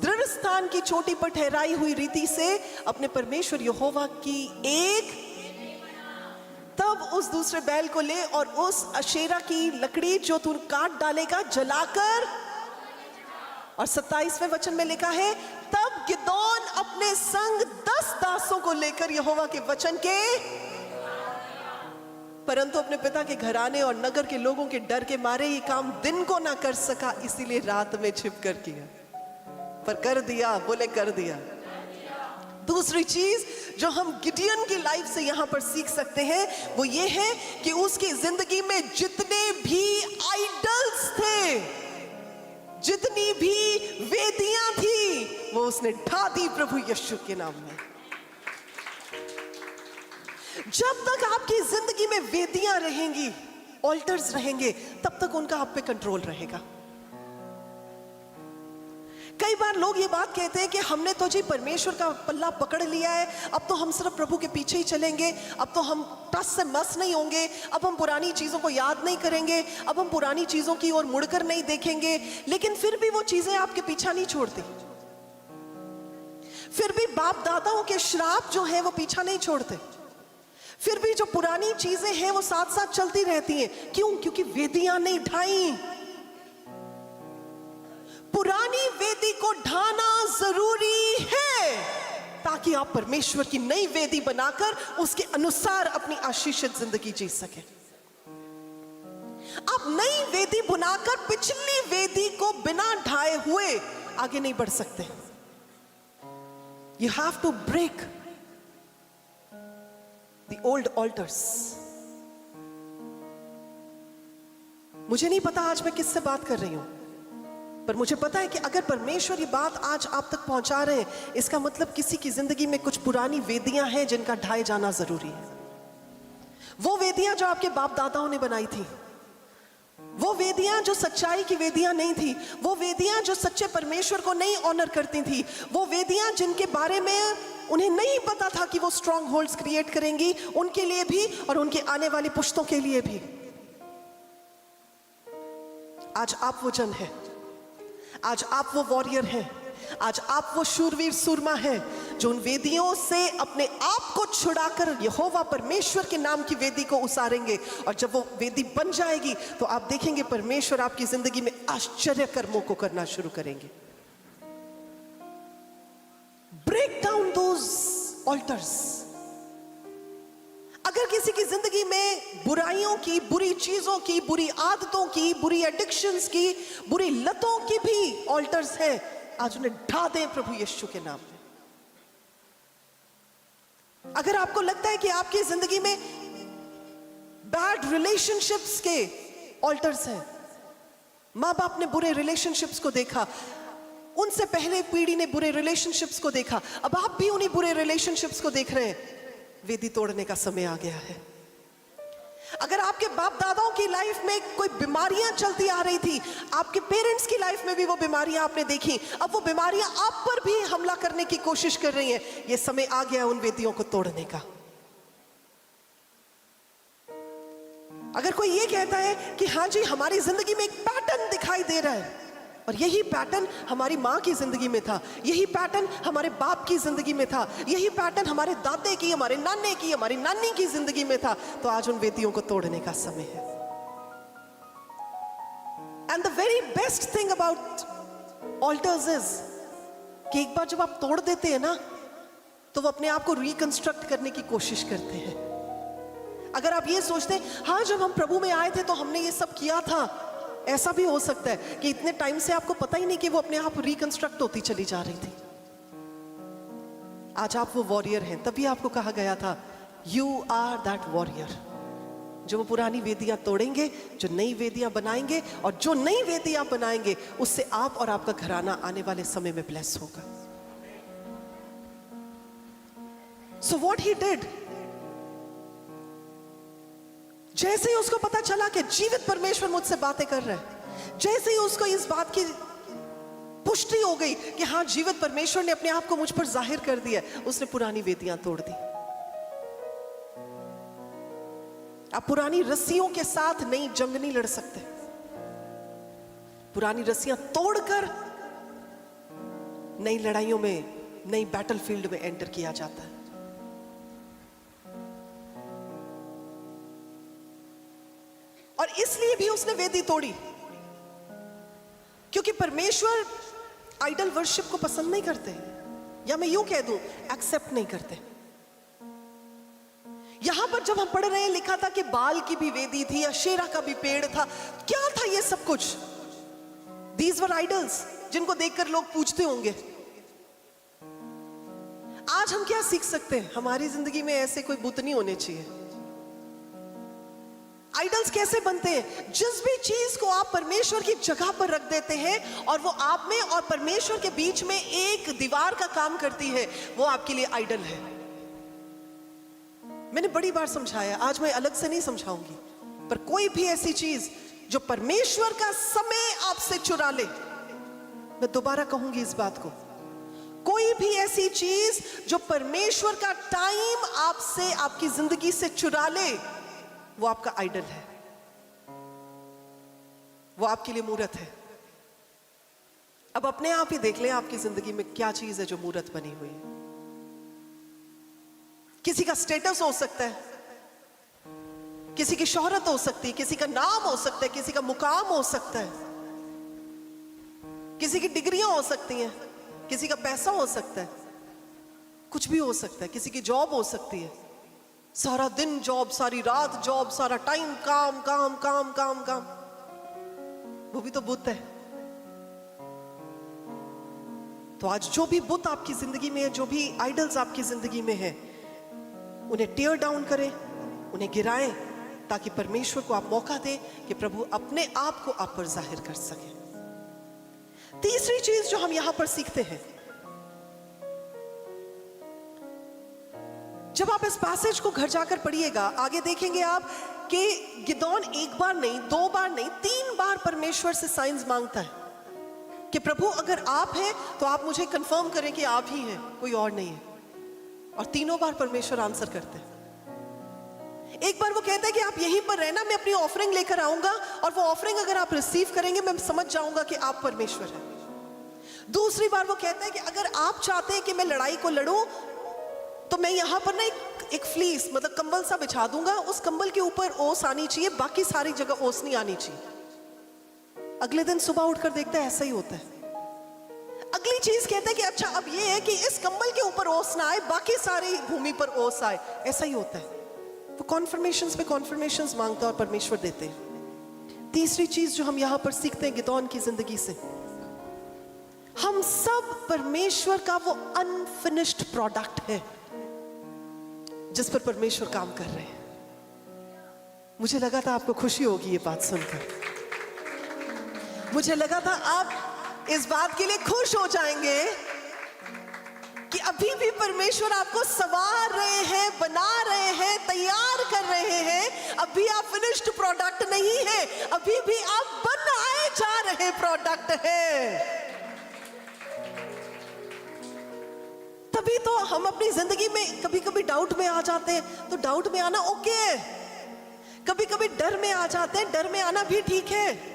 दृढ़ स्थान की चोटी पर ठहराई हुई रीति से अपने परमेश्वर यहोवा की एक, तब उस दूसरे बैल को ले और उस अशेरा की लकड़ी जो तू काट डालेगा जलाकर, और 27वें वचन में लिखा है, तब गिदोन अपने संग 10 दासों को लेकर यहोवा के वचन के, परंतु अपने पिता के घराने और नगर के लोगों के डर के मारे ये काम दिन को ना कर सका, इसीलिए रात में छिप कर किया। पर कर दिया, बोले कर दिया। दूसरी चीज जो हम गिडियन की लाइफ से यहां पर सीख सकते हैं वो ये है कि उसकी जिंदगी में जितने भी आइडल्स थे, जितनी भी वेदियां थी, वो उसने ढा दी प्रभु यीशु के नाम में। जब तक आपकी जिंदगी में वेदियां रहेंगी, ऑल्टर्स रहेंगे, तब तक उनका आप पे कंट्रोल रहेगा। कई बार लोग ये बात कहते हैं कि हमने तो जी परमेश्वर का पल्ला पकड़ लिया है, अब तो हम सिर्फ प्रभु के पीछे ही चलेंगे, अब तो हम टस से मस नहीं होंगे, अब हम पुरानी चीजों को याद नहीं करेंगे, अब हम पुरानी चीजों की ओर मुड़कर नहीं देखेंगे। लेकिन फिर भी वो चीजें आपके पीछा नहीं छोड़ती, फिर भी बाप दादाओं के श्राप जो है वो पीछा नहीं छोड़ते, फिर भी जो पुरानी चीजें हैं वो साथ साथ चलती रहती हैं। क्यों? क्योंकि वेदियां नहीं ढाई। पुरानी वेदी को ढाना जरूरी है ताकि आप परमेश्वर की नई वेदी बनाकर उसके अनुसार अपनी आशीषित जिंदगी जी सके। आप नई वेदी बनाकर पिछली वेदी को बिना ढाए हुए आगे नहीं बढ़ सकते। You have to break the old altars. मुझे नहीं पता आज मैं किससे बात कर रही हूं, पर मुझे पता है कि अगर परमेश्वर ये बात आज आप तक पहुंचा रहे हैं, इसका मतलब किसी की जिंदगी में कुछ पुरानी वेदियां हैं जिनका ढाए जाना जरूरी है। वो वेदियां जो आपके बाप दादाओं ने बनाई थी, वो वेदियां जो सच्चाई की वेदियां नहीं थी, वो वेदियां जो सच्चे परमेश्वर को नहीं ऑनर करती थी, वो वेदियां जिनके बारे में उन्हें नहीं पता था कि वो स्ट्रॉन्ग होल्ड्स क्रिएट करेंगी उनके लिए भी और उनके आने वाली पुश्तों के लिए भी। आज आप वो जन है, आज आप वो वॉरियर हैं, आज आप वो शूरवीर सूरमा हैं जो उन वेदियों से अपने आप को छुड़ाकर यहोवा परमेश्वर के नाम की वेदी को उसारेंगे। और जब वो वेदी बन जाएगी तो आप देखेंगे परमेश्वर आपकी जिंदगी में आश्चर्य कर्मों को करना शुरू करेंगे। Break down those altars. अगर किसी की जिंदगी में बुराइयों की, बुरी चीजों की, बुरी आदतों की, बुरी एडिक्शंस की, बुरी लतों की भी ऑल्टर्स हैं, आज उन्हें ढा दें प्रभु यीशु के नाम में। अगर आपको लगता है कि आपकी जिंदगी में बैड रिलेशनशिप्स के ऑल्टर्स हैं, माँ बाप ने बुरे रिलेशनशिप्स को देखा, उनसे पहले पीढ़ी ने बुरे रिलेशनशिप्स को देखा, अब आप भी उन्हीं बुरे रिलेशनशिप्स को देख रहे हैं, वेदी तोड़ने का समय आ गया है। अगर आपके बाप दादाओं की लाइफ में कोई बीमारियां चलती आ रही थी, आपके पेरेंट्स की लाइफ में भी वो बीमारियां आपने देखी, अब वो बीमारियां आप पर भी हमला करने की कोशिश कर रही हैं, ये समय आ गया उन वेदियों को तोड़ने का। अगर कोई ये कहता है कि हाँ जी हमारी जिंदगी में एक पैटर्न दिखाई दे रहा है, और यही पैटर्न हमारी माँ की जिंदगी में था, यही पैटर्न हमारे बाप की जिंदगी में था, यही पैटर्न हमारे दादे की, हमारे नाने की, हमारी नानी की जिंदगी में था, तो आज उन वेदियों को तोड़ने का समय है। And the very best thing about alters is कि एक बार जब आप तोड़ देते हैं ना, तो वो अपने आप को रिकंस्ट्रक्ट करने की कोशिश करते हैं। अगर आप ये सोचते हैं हाँ जब हम प्रभु में आए थे तो हमने ये सब किया था, ऐसा भी हो सकता है कि इतने टाइम से आपको पता ही नहीं कि वो अपने आप रिकंस्ट्रक्ट होती चली जा रही थी। आज आप वो वॉरियर हैं, तभी आपको कहा गया था यू आर दैट वॉरियर, जो वो पुरानी वेदियां तोड़ेंगे, जो नई वेदियां बनाएंगे, और जो नई वेदियां बनाएंगे उससे आप और आपका घराना आने वाले समय में ब्लेस होगा। सो व्हाट ही डिड, जैसे ही उसको पता चला कि जीवित परमेश्वर मुझसे बातें कर रहा है, जैसे ही उसको इस बात की पुष्टि हो गई कि हाँ, जीवित परमेश्वर ने अपने आप को मुझ पर जाहिर कर दिया। उसने पुरानी वेदियां तोड़ दी। आप पुरानी रस्सियों के साथ नई जंग नहीं लड़ सकते। पुरानी रस्सियां तोड़कर नई लड़ाइयों में, नई बैटलफील्ड में एंटर किया जाता है। और इसलिए भी उसने वेदी तोड़ी, क्योंकि परमेश्वर आइडल वर्शिप को पसंद नहीं करते, या मैं यूं कह दूं, एक्सेप्ट नहीं करते। यहां पर जब हम पढ़ रहे हैं, लिखा था कि बाल की भी वेदी थी, अशेरा का भी पेड़ था। क्या था ये सब कुछ? दीज वर आइडल्स जिनको देखकर लोग पूछते होंगे। आज हम क्या सीख सकते हैं? हमारी जिंदगी में ऐसे कोई बुत नहीं होने चाहिए। आइडल्स कैसे बनते हैं? जिस भी चीज को आप परमेश्वर की जगह पर रख देते हैं और वो आप में और परमेश्वर के बीच में एक दीवार का काम करती है, वो आपके लिए आइडल है। मैंने बड़ी बार समझाया, आज मैं अलग से नहीं समझाऊंगी, पर कोई भी ऐसी चीज जो परमेश्वर का समय आपसे चुरा ले, मैं दोबारा कहूंगी इस बात को, कोई भी ऐसी चीज जो परमेश्वर का टाइम आपसे, आपकी जिंदगी से चुरा ले, वो आपका आइडल है, वो आपके लिए मूर्त है। अब अपने आप ही देख लें आपकी जिंदगी में क्या चीज है जो मूर्त बनी हुई है। किसी का स्टेटस हो सकता है, किसी की शोहरत हो सकती है, किसी का नाम हो सकता है, किसी का मुकाम हो सकता है, किसी की डिग्रियां हो सकती हैं, किसी का पैसा हो सकता है, कुछ भी हो सकता है, किसी की जॉब हो सकती है। सारा दिन जॉब, सारी रात जॉब, सारा टाइम काम काम काम काम काम, वो भी तो बुत है। तो आज जो भी बुत आपकी जिंदगी में है, जो भी आइडल्स आपकी जिंदगी में है, उन्हें टेयर डाउन करें, उन्हें गिराएं, ताकि परमेश्वर को आप मौका दें कि प्रभु अपने आप को आप पर जाहिर कर सके। तीसरी चीज जो हम यहां पर सीखते हैं, जब आप इस पैसेज को घर जाकर पढ़िएगा, आगे देखेंगे आप कि गिदोन एक बार नहीं, दो बार नहीं, 3 बार परमेश्वर से साइंस मांगता है कि प्रभु अगर आप हैं तो आप मुझे कंफर्म करें कि आप ही हैं, कोई और नहीं है। और तीनों बार परमेश्वर आंसर करते हैं। एक बार वो कहता है कि आप यहीं पर रहना, मैं अपनी ऑफरिंग लेकर आऊंगा, और वो ऑफरिंग अगर आप रिसीव करेंगे, मैं समझ जाऊंगा कि आप परमेश्वर हैं। दूसरी बार वो कहता है कि अगर आप चाहते हैं कि मैं लड़ाई को लड़ूं, तो मैं यहां पर ना एक फ्लीस, मतलब कंबल सा बिछा दूंगा, उस कंबल के ऊपर ओस आनी चाहिए, बाकी सारी जगह ओस नहीं आनी चाहिए। अगले दिन सुबह उठकर देखता है ऐसा ही होता है। अगली चीज कहता है कि अच्छा अब ये है कि इस कंबल के ऊपर ओस ना आए, बाकी सारी भूमि पर ओस आए, ऐसा ही होता है। वो कॉन्फर्मेशंस पे कॉन्फर्मेशंस मांगता है और परमेश्वर देते हैं। तीसरी चीज जो हम यहां पर सीखते हैं गिदोन की जिंदगी से, हम सब परमेश्वर का वो अनफिनिश्ड प्रोडक्ट है जिस पर परमेश्वर काम कर रहे हैं। मुझे लगा था आपको खुशी होगी ये बात सुनकर, मुझे लगा था आप इस बात के लिए खुश हो जाएंगे कि अभी भी परमेश्वर आपको संवार रहे हैं, बना रहे हैं, तैयार कर रहे हैं। अभी आप फिनिश्ड प्रोडक्ट नहीं है, अभी भी आप बनाए जा रहे प्रोडक्ट है। तभी तो हम अपनी जिंदगी में कभी कभी डाउट में आ जाते हैं, तो डाउट में आना ओके है। कभी कभी डर में आ जाते हैं, डर में आना भी ठीक है।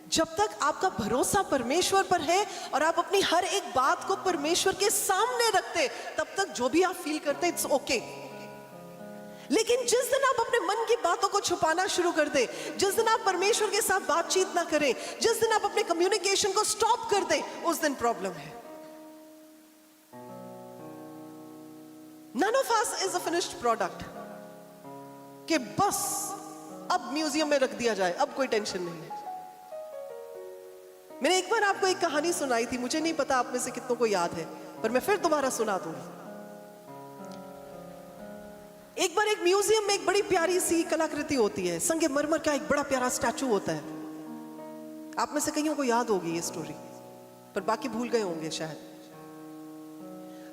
जब तक आपका भरोसा परमेश्वर पर है और आप अपनी हर एक बात को परमेश्वर के सामने रखते, तब तक जो भी आप फील करते इट्स ओके। लेकिन जिस दिन आप अपने मन की बातों को छुपाना शुरू कर दे, जिस दिन आप परमेश्वर के साथ बातचीत ना करें, जिस दिन आप अपने कम्युनिकेशन को स्टॉप कर दें, उस दिन प्रॉब्लम है। None of us is a finished product कि बस अब म्यूजियम में रख दिया जाए, अब कोई टेंशन नहीं है। मैंने एक बार आपको एक कहानी सुनाई थी, मुझे नहीं पता आप में से कितनों को याद है, पर मैं फिर दोबारा सुना दूंगी। एक बार एक म्यूजियम में एक बड़ी प्यारी सी कलाकृति होती है, संगमरमर का एक बड़ा प्यारा स्टैचू होता है। आप में से कईयों को याद होगी ये स्टोरी, पर बाकी भूल गए होंगे शायद।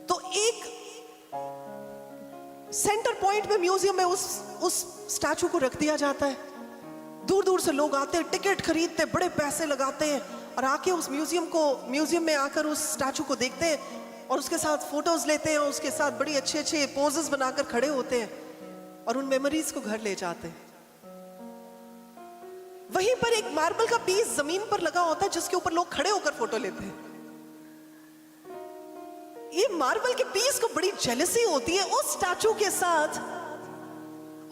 तो एक सेंटर पॉइंट में म्यूजियम में उस स्टैचू को रख दिया जाता है। दूर दूर से लोग आते हैं, टिकट खरीदते, बड़े पैसे लगाते हैं और आके उस म्यूजियम में आकर उस स्टैचू को देखते हैं और उसके साथ फोटोज लेते हैं, उसके साथ बड़ी अच्छे अच्छे पोजेस बनाकर खड़े होते हैं और उन मेमोरीज को घर ले जाते हैं। वहीं पर एक मार्बल का पीस जमीन पर लगा होता है जिसके ऊपर लोग खड़े होकर फोटो लेते हैं। ये मार्बल के पीस को बड़ी जेलसी होती है उस स्टैचू के साथ,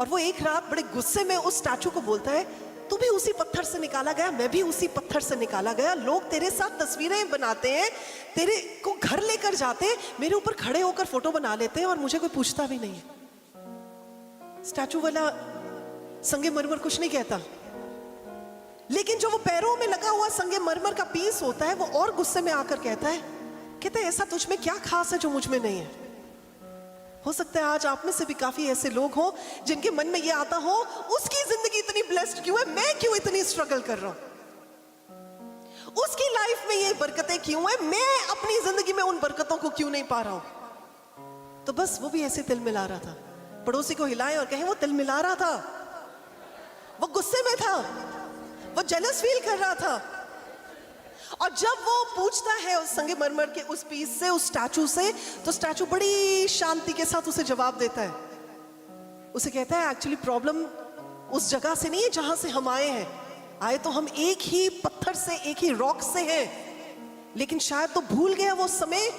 और वो एक रात बड़े गुस्से में उस स्टैचू को बोलता है, तू भी उसी पत्थर से निकाला गया, मैं भी उसी पत्थर से निकाला गया, लोग तेरे साथ तस्वीरें बनाते हैं, तेरे को घर लेकर जाते हैं, मेरे ऊपर खड़े होकर फोटो बना लेते हैं और मुझे कोई पूछता भी नहीं है। स्टैचू वाला संगमरमर कुछ नहीं कहता, लेकिन जो वो पैरों में लगा हुआ संगमरमर का पीस होता है वो और गुस्से में आकर कहता है ऐसा तुझ में क्या खास है जो मुझ में नहीं है। हो सकता है आज आप में से भी काफी ऐसे लोग हों जिनके मन में ये आता हो, उसकी जिंदगी इतनी ब्लेस्ड क्यों है, मैं क्यों इतनी स्ट्रगल कर रहा हूं, उसकी लाइफ में ये बरकतें क्यों है, मैं अपनी जिंदगी में उन बरकतों को क्यों नहीं पा रहा हूं। तो बस वो भी ऐसे तिल मिला रहा था। पड़ोसी को हिलाएं और कहें वो तिल मिला रहा था, वो गुस्से में था, वो जेलस फील कर रहा था। और जब वो पूछता है उस संगमरमर के उस पीस से, उस स्टैचू से, तो स्टैचू बड़ी शांति के साथ उसे जवाब देता है। उसे कहता है एक्चुअली प्रॉब्लम उस जगह से नहीं है जहां से हम आए हैं, आए तो हम एक ही पत्थर से, एक ही रॉक से हैं, लेकिन शायद तो भूल गया वो समय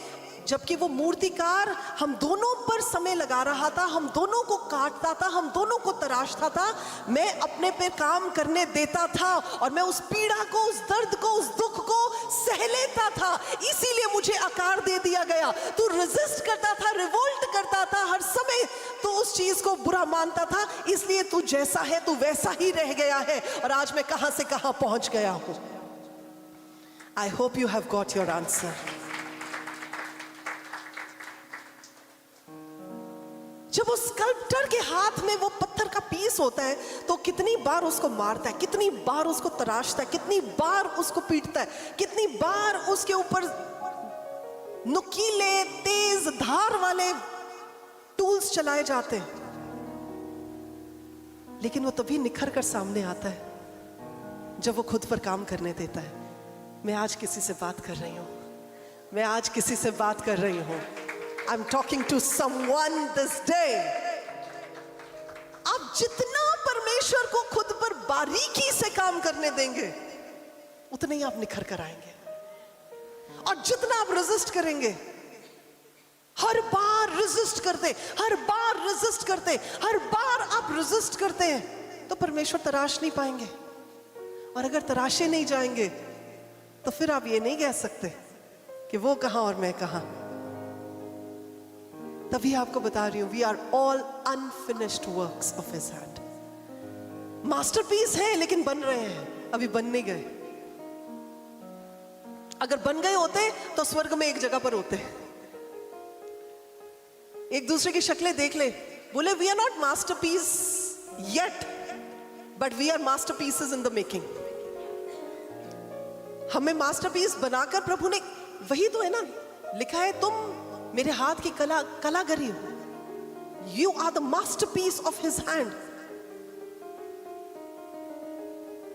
जबकि वो मूर्तिकार हम दोनों पर समय लगा रहा था, हम दोनों को काटता था, हम दोनों को तराशता था, मैं अपने पे काम करने देता था और मैं उस पीड़ा को, उस दर्द को, उस दुख को सह लेता था, इसीलिए मुझे आकार दे दिया गया। तू रेजिस्ट करता था, रिवोल्ट करता था, हर समय तू उस चीज को बुरा मानता था, इसलिए तू जैसा है तू वैसा ही रह गया है और आज मैं कहां से कहां पहुंच गया हूं। I hope you have got your answer. जब उस स्कल्प्टर के हाथ में वो पत्थर का पीस होता है तो कितनी बार उसको मारता है, कितनी बार उसको तराशता है, कितनी बार उसको पीटता है, कितनी बार उसके ऊपर नुकीले तेज धार वाले टूल्स चलाए जाते हैं, लेकिन वो तभी निखर कर सामने आता है जब वो खुद पर काम करने देता है। मैं आज किसी से बात कर रही हूं, मैं आज किसी से बात कर रही हूं। I'm talking to someone this day. आप जितना परमेश्वर को खुद पर बारीकी से काम करने देंगे उतने ही आप निखर कर आएंगे, और जितना आप रेजिस्ट करेंगे, हर बार रेजिस्ट करते, हर बार रेजिस्ट करते, हर बार आप रेजिस्ट करते हैं तो परमेश्वर तराश नहीं पाएंगे, और अगर तराशे नहीं जाएंगे तो फिर आप ये नहीं कह सकते कि वो कहां और मैं कहां। तभी आपको बता रही हूं, we are all unfinished works of his hand. Masterpiece है लेकिन बन रहे हैं, अभी बन नहीं गए। अगर बन गए होते तो स्वर्ग में एक जगह पर होते, एक दूसरे की शक्लें देख ले, बोले we are not masterpiece yet but we are masterpieces in the making. हमें मास्टरपीस बनाकर प्रभु ने, वही तो है ना, लिखा है तुम मेरे हाथ की कलाकारी हो, you are the masterpiece of his hand.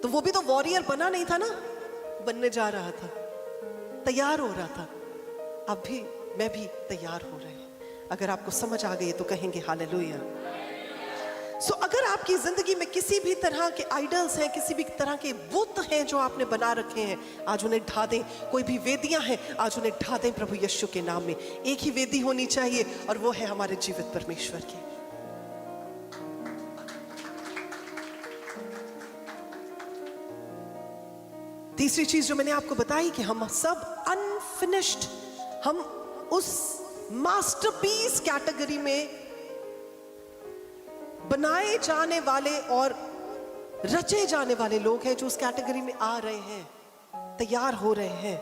तो वो भी तो वॉरियर बना नहीं था ना, बनने जा रहा था, तैयार हो रहा था। अब भी मैं भी तैयार हो रहे हैं। अगर आपको समझ आ गई तो कहेंगे हालेलुया। सो अगर आपकी जिंदगी में किसी भी तरह के आइडल्स हैं, किसी भी तरह के बुत हैं जो आपने बना रखे हैं, आज उन्हें ढा दें। कोई भी वेदियां हैं, आज उन्हें ढा दें प्रभु यीशु के नाम में। एक ही वेदी होनी चाहिए और वो है हमारे जीवित परमेश्वर की। तीसरी चीज जो मैंने आपको बताई कि हम सब अनफिनिश्ड, हम उस मास्टरपीस कैटेगरी में बनाए जाने वाले और रचे जाने वाले लोग हैं जो उस कैटेगरी में आ रहे हैं, तैयार हो रहे हैं।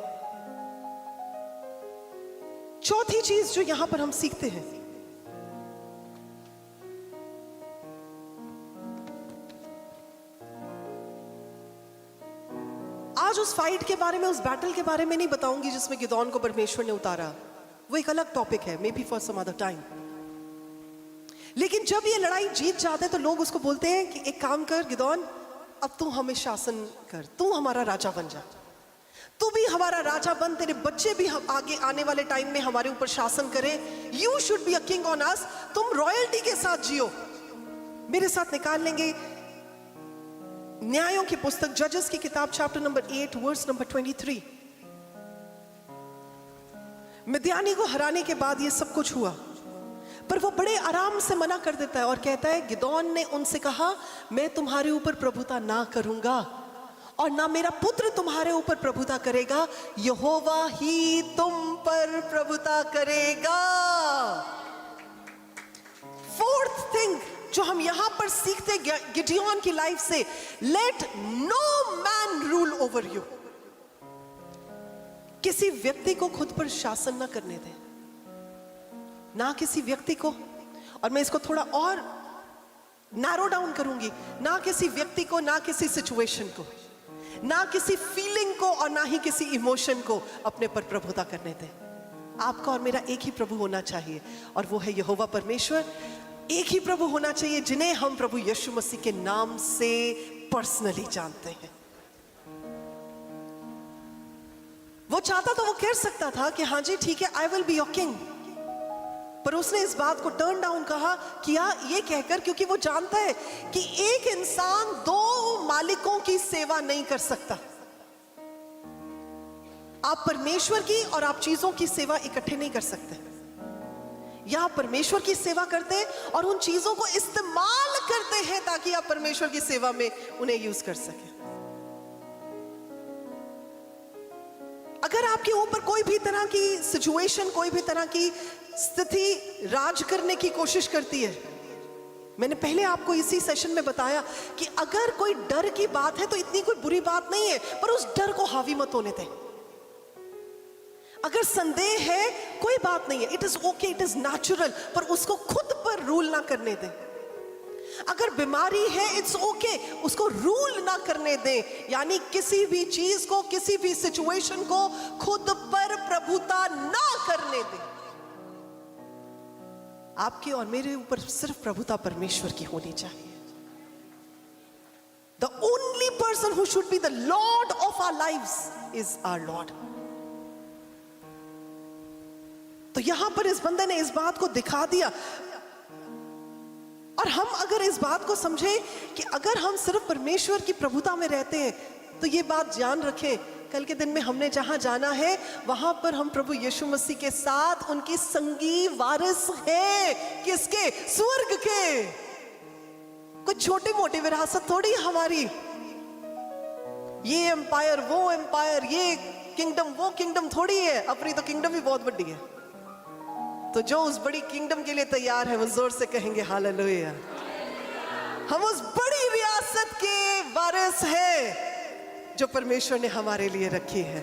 चौथी चीज जो यहां पर हम सीखते हैं, आज उस फाइट के बारे में, उस बैटल के बारे में नहीं बताऊंगी जिसमें गिदोन को परमेश्वर ने उतारा, वो एक अलग टॉपिक है, maybe for some other time. लेकिन जब ये लड़ाई जीत जाते हैं तो लोग उसको बोलते हैं कि एक काम कर गिदोन, अब तू हमें शासन कर, तू हमारा राजा बन जा। तू भी हमारा राजा बन, तेरे बच्चे भी हम आगे आने वाले टाइम में हमारे ऊपर शासन करें। You should be a king on us. तुम रॉयल्टी के साथ जियो। मेरे साथ निकाल लेंगे न्यायों की पुस्तक, जजेस की किताब, चैप्टर नंबर 8 वर्स नंबर 23। मिद्यानी को हराने के बाद ये सब कुछ हुआ, पर वो बड़े आराम से मना कर देता है और कहता है, गिदोन ने उनसे कहा, मैं तुम्हारे ऊपर प्रभुता ना करूंगा और ना मेरा पुत्र तुम्हारे ऊपर प्रभुता करेगा, यहोवा ही तुम पर प्रभुता करेगा। फोर्थ थिंग जो हम यहां पर सीखते गिडियोन की लाइफ से, let no man rule over you. किसी व्यक्ति को खुद पर शासन ना करने दें, ना किसी व्यक्ति को, और मैं इसको थोड़ा और नैरो डाउन करूंगी, ना किसी व्यक्ति को, ना किसी सिचुएशन को, ना किसी फीलिंग को और ना ही किसी इमोशन को अपने पर प्रभुता करने दें। आपका और मेरा एक ही प्रभु होना चाहिए और वो है यहोवा परमेश्वर। एक ही प्रभु होना चाहिए जिन्हें हम प्रभु यीशु मसीह के नाम से पर्सनली जानते हैं। वो चाहता तो वो कह सकता था कि हाँ जी ठीक है, I will be your king, पर उसने इस बात को टर्न डाउन किया ये कहकर, क्योंकि वो जानता है कि एक इंसान दो मालिकों की सेवा नहीं कर सकता। आप परमेश्वर की और आप चीजों की सेवा इकट्ठे नहीं कर सकते। या आप परमेश्वर की सेवा करते हैं और उन चीजों को इस्तेमाल करते हैं ताकि आप परमेश्वर की सेवा में उन्हें यूज कर सकें। अगर आपके ऊपर कोई भी तरह की सिचुएशन, कोई भी तरह की स्थिति राज करने की कोशिश करती है, मैंने पहले आपको इसी सेशन में बताया कि अगर कोई डर की बात है तो इतनी कोई बुरी बात नहीं है, पर उस डर को हावी मत होने दें। अगर संदेह है कोई बात नहीं है, it is okay, it is natural, पर उसको खुद पर रूल ना करने दें। अगर बीमारी है इट्स ओके, उसको रूल ना करने दें। यानी किसी भी चीज को, किसी भी सिचुएशन को खुद पर प्रभुता ना करने दें। आपके और मेरे ऊपर सिर्फ प्रभुता परमेश्वर की होनी चाहिए। The only person who should be the lord of our lives is our lord. तो यहां पर इस बंदे ने इस बात को दिखा दिया, और हम अगर इस बात को समझें कि अगर हम सिर्फ परमेश्वर की प्रभुता में रहते हैं, तो ये बात ध्यान रखें, कल के दिन में हमने जहां जाना है वहां पर हम प्रभु यीशु मसीह के साथ उनकी संगी वारिस हैं। किसके? स्वर्ग के। कुछ छोटी मोटी विरासत थोड़ी हमारी, ये एम्पायर, वो एम्पायर, ये किंगडम, वो किंगडम थोड़ी है। अपनी तो किंगडम भी बहुत बड़ी है। तो जो उस बड़ी किंगडम के लिए तैयार है वो जोर से कहेंगे हालेलुया। हम उस बड़ी रियासत के वारिस हैं जो परमेश्वर ने हमारे लिए रखी है।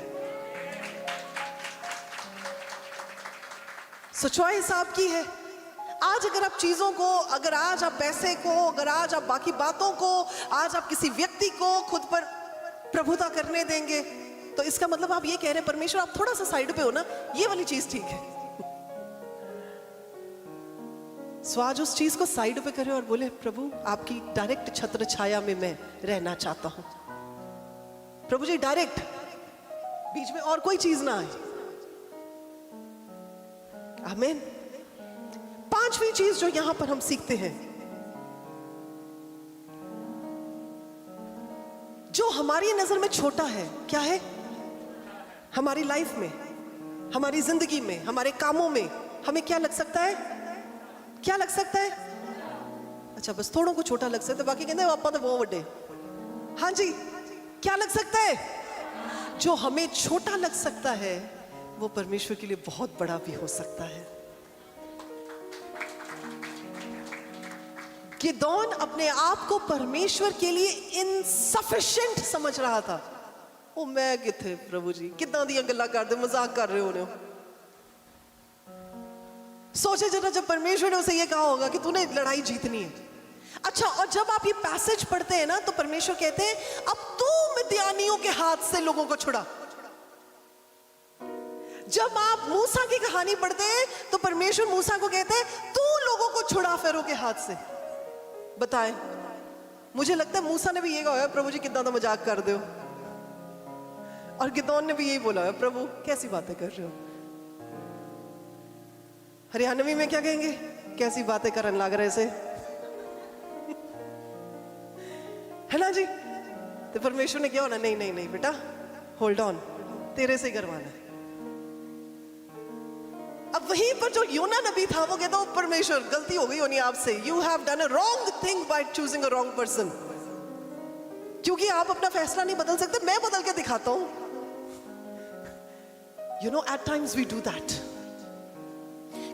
सो चॉइस आपकी है। आज अगर आप चीजों को, अगर आज आप पैसे को, अगर आज आप बाकी बातों को, आज आप किसी व्यक्ति को खुद पर प्रभुता करने देंगे, तो इसका मतलब आप ये कह रहे हैं परमेश्वर आप थोड़ा सा साइड पे हो ना, ये वाली चीज ठीक है। सो आज उस चीज को साइड पे करें और बोले प्रभु आपकी डायरेक्ट छत्र छाया में मैं रहना चाहता हूं। प्रभु जी डायरेक्ट, बीच में और कोई चीज ना आए। आमीन। पांचवी चीज जो यहां पर हम सीखते हैं, जो हमारी नजर में छोटा है, क्या है? हमारी लाइफ में, हमारी जिंदगी में, हमारे कामों में हमें क्या लग सकता है? क्या लग सकता है? अच्छा, बस थोड़ों को छोटा लग सकता है, बाकी कहते हैं पापा तो बहुत बड़े। हाँ जी, क्या लग सकता है? जो हमें छोटा लग सकता है वो परमेश्वर के लिए बहुत बड़ा भी हो सकता है। गिदोन अपने आप को परमेश्वर के लिए इनसफिशिएंट समझ रहा था। ओ मैं किथे प्रभु जी, कितना दी गल्लां करदे, मजाक कर रहे हो। सोचे जरा, जब परमेश्वर ने उसे ये कहा होगा कि तूने लड़ाई जीतनी है। अच्छा, और जब आप ये पैसेज पढ़ते हैं ना, तो परमेश्वर कहते हैं अब तू मिद्यानियों के हाथ से लोगों को छुड़ा। जब आप मूसा की कहानी पढ़ते हैं तो परमेश्वर मूसा को कहते हैं तू लोगों को छुड़ा फेरो के हाथ से। बताएं, मुझे लगता है मूसा ने भी ये कहा प्रभु जी कितना तो मजाक कर दो। और गिदोन ने भी यही बोला, प्रभु कैसी बातें कर रहे हो। हरियाणवी में क्या कहेंगे, कैसी बातें करने लग रहे से, है ना जी। तो परमेश्वर ने क्या होना, नहीं नहीं नहीं बेटा, होल्ड ऑन, तेरे से करवाना है। अब वहीं पर जो योना नबी था वो कहता, परमेश्वर गलती हो गई होनी आपसे, you have done a wrong thing by choosing a wrong person. क्योंकि आप अपना फैसला नहीं बदल सकते, मैं बदल के दिखाता हूं। You know, at times we do that.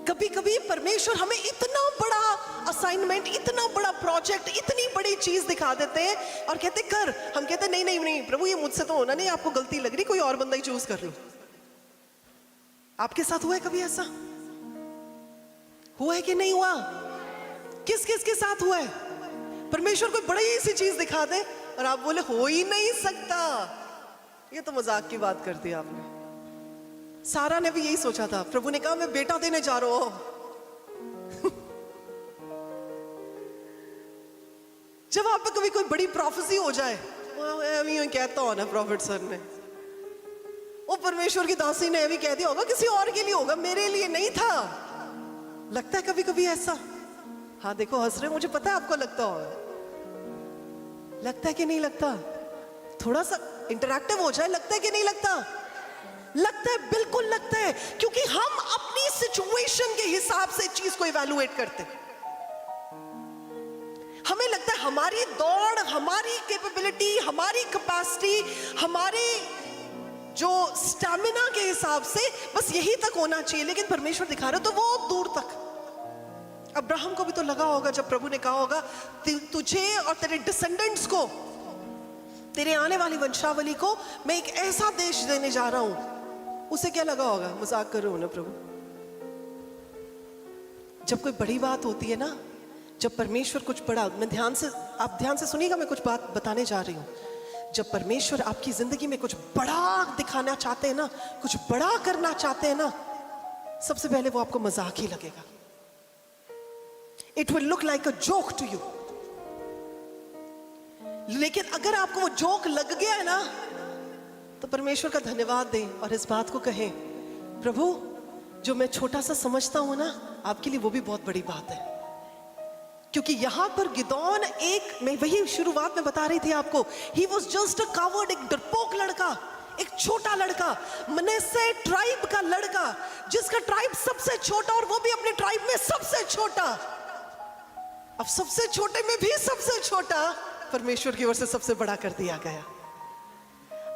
कभी कभी परमेश्वर हमें इतना बड़ा असाइनमेंट, इतना बड़ा प्रोजेक्ट, इतनी बड़ी चीज दिखा देते हैं और कहते कर, हम कहते नहीं नहीं नहीं प्रभु ये मुझसे तो होना नहीं, आपको गलती लग रही, कोई और बंदा ही चूज कर लो। आपके साथ हुआ है कभी ऐसा? हुआ है कि नहीं हुआ? किस किस के साथ हुआ है? परमेश्वर कोई बड़ी सी चीज दिखा दे और आप बोले हो ही नहीं सकता, ये तो मजाक की बात कर दी आपने। सारा ने भी यही सोचा था, प्रभु ने कहा मैं बेटा देने जा रहा हूं। जब आप पे कभी कोई बड़ी प्रोफेसी हो जाए, कहता हो ना प्रॉफिट सर ने, वो परमेश्वर की दासी ने भी कह दिया होगा किसी और के लिए होगा, मेरे लिए नहीं था। लगता है कभी कभी ऐसा? हाँ देखो हंस रहे, मुझे पता है आपको लगता होगा। लगता है कि नहीं लगता? थोड़ा सा इंटरैक्टिव हो जाए, लगता है कि नहीं लगता? लगता है, बिल्कुल लगता है, क्योंकि हम अपनी सिचुएशन के हिसाब से चीज को इवैल्यूएट करते हैं। हमें लगता है हमारी दौड़, हमारी कैपेबिलिटी, हमारी कैपेसिटी, हमारे जो स्टैमिना के हिसाब से बस यही तक होना चाहिए, लेकिन परमेश्वर दिखा रहे तो वो दूर तक। अब्राहम को भी तो लगा होगा जब प्रभु ने कहा होगा तुझे और तेरे डिसेंडेंट्स को, तेरे आने वाली वंशावली को मैं एक ऐसा देश देने जा रहा हूं। उसे क्या लगा होगा, मजाक कर रहे हो ना प्रभु। जब कोई बड़ी बात होती है ना, जब परमेश्वर कुछ बड़ा, मैं ध्यान से, आप ध्यान से सुनिएगा, मैं कुछ बात बताने जा रही हूं। जब परमेश्वर आपकी जिंदगी में कुछ बड़ा दिखाना चाहते हैं ना, कुछ बड़ा करना चाहते हैं ना, सबसे पहले वो आपको मजाक ही लगेगा। It will look like a joke to you. लेकिन अगर आपको वो जोक लग गया है ना, तो परमेश्वर का धन्यवाद दें और इस बात को कहें, प्रभु जो मैं छोटा सा समझता हूं ना, आपके लिए वो भी बहुत बड़ी बात है। क्योंकि यहां पर गिदोन एक, मैं वही शुरुआत में बता रही थी आपको, he was just a coward, एक डरपोक लड़का, एक छोटा लड़का, मनस्से ट्राइब का लड़का, जिसका ट्राइब सबसे छोटा और वो भी अपने ट्राइब में सबसे छोटा। अब सबसे छोटे में भी सबसे छोटा परमेश्वर की ओर से सबसे बड़ा कर दिया गया।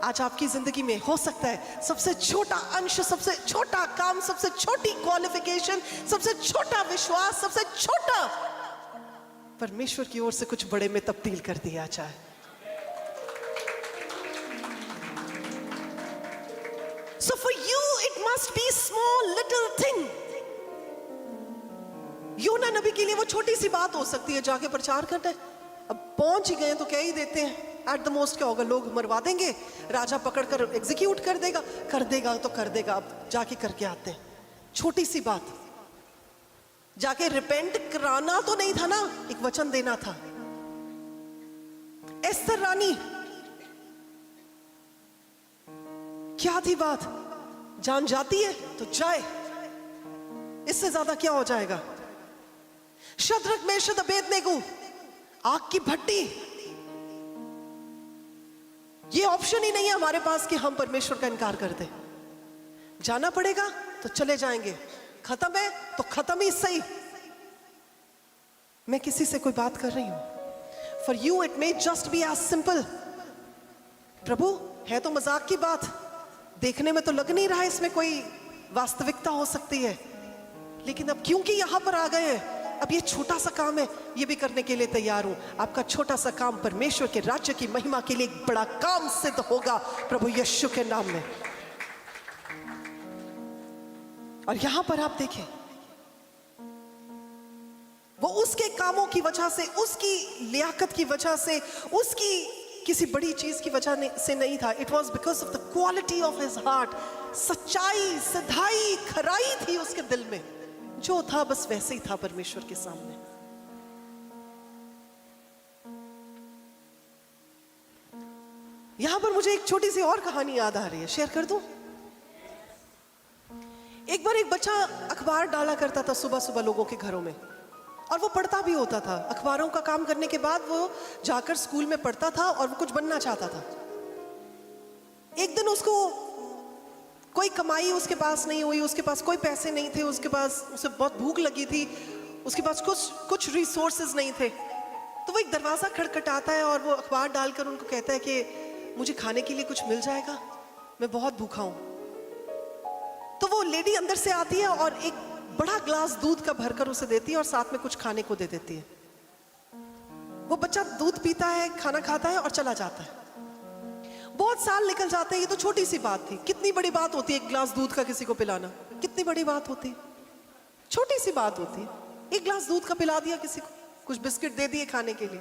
आज आपकी जिंदगी में हो सकता है सबसे छोटा अंश, सबसे छोटा काम, सबसे छोटी क्वालिफिकेशन, सबसे छोटा विश्वास, सबसे छोटा परमेश्वर की ओर से कुछ बड़े में तब्दील कर दिया जाए। So for you it must be small little thing. योना नबी के लिए वो छोटी सी बात हो सकती है, जाके प्रचार करना है। अब पहुंच ही गए तो क्या ही देते हैं, एट द मोस्ट क्या होगा, लोग मरवा देंगे, राजा पकड़कर एग्जीक्यूट कर देगा तो कर देगा। अब जाके करके आते हैं, छोटी सी बात, जाके रिपेंट कराना तो नहीं था ना, एक वचन देना था। एस्तर रानी, क्या थी बात, जान जाती है तो जाए, इससे ज्यादा क्या हो जाएगा। शद्रक मेशक अबेदनेगो, आग की भट्टी, ये ऑप्शन ही नहीं है हमारे पास कि हम परमेश्वर का इनकार कर दें। जाना पड़ेगा तो चले जाएंगे, खत्म है तो खत्म ही सही। मैं किसी से कोई बात कर रही हूं, for you it may just be as simple, प्रभु है तो मजाक की बात, देखने में तो लग नहीं रहा है इसमें कोई वास्तविकता हो सकती है, लेकिन अब क्योंकि यहां पर आ गए हैं, अब ये छोटा सा काम है, ये भी करने के लिए तैयार हूं। आपका छोटा सा काम परमेश्वर के राज्य की महिमा के लिए एक बड़ा काम सिद्ध होगा प्रभु यीशु के नाम में। और यहां पर आप देखें, वो उसके कामों की वजह से, उसकी लियाकत की वजह से, उसकी किसी बड़ी चीज की वजह से नहीं था। It was because of the quality of his heart. सच्चाई, सधाई, खराई थी उसके दिल में, जो था बस वैसे ही था परमेश्वर के सामने। यहां पर मुझे एक छोटी सी और कहानी याद आ रही है, शेयर कर दूं? एक बार एक बच्चा अखबार डाला करता था सुबह सुबह लोगों के घरों में, और वो पढ़ता भी होता था। अखबारों का काम करने के बाद वो जाकर स्कूल में पढ़ता था और वो कुछ बनना चाहता था। एक दिन उसको कोई कमाई उसके पास नहीं हुई, उसके पास कोई पैसे नहीं थे, उसके पास उसे बहुत भूख लगी थी, उसके पास कुछ रिसोर्सेज नहीं थे। तो वो एक दरवाज़ा खटखटाता है और वो अखबार डालकर उनको कहता है कि मुझे खाने के लिए कुछ मिल जाएगा, मैं बहुत भूखा हूँ। तो वो लेडी अंदर से आती है और एक बड़ा ग्लास दूध का भरकर उसे देती है और साथ में कुछ खाने को दे देती है। वो बच्चा दूध पीता है, खाना खाता है और चला जाता है। बहुत साल निकल जाते हैं। ये तो छोटी सी बात थी, कितनी बड़ी बात होती है एक गिलास दूध का किसी को पिलाना, कितनी बड़ी बात होती है, छोटी सी बात होती है। एक गिलास दूध का पिला दिया किसी को, कुछ बिस्किट दे दिए खाने के लिए।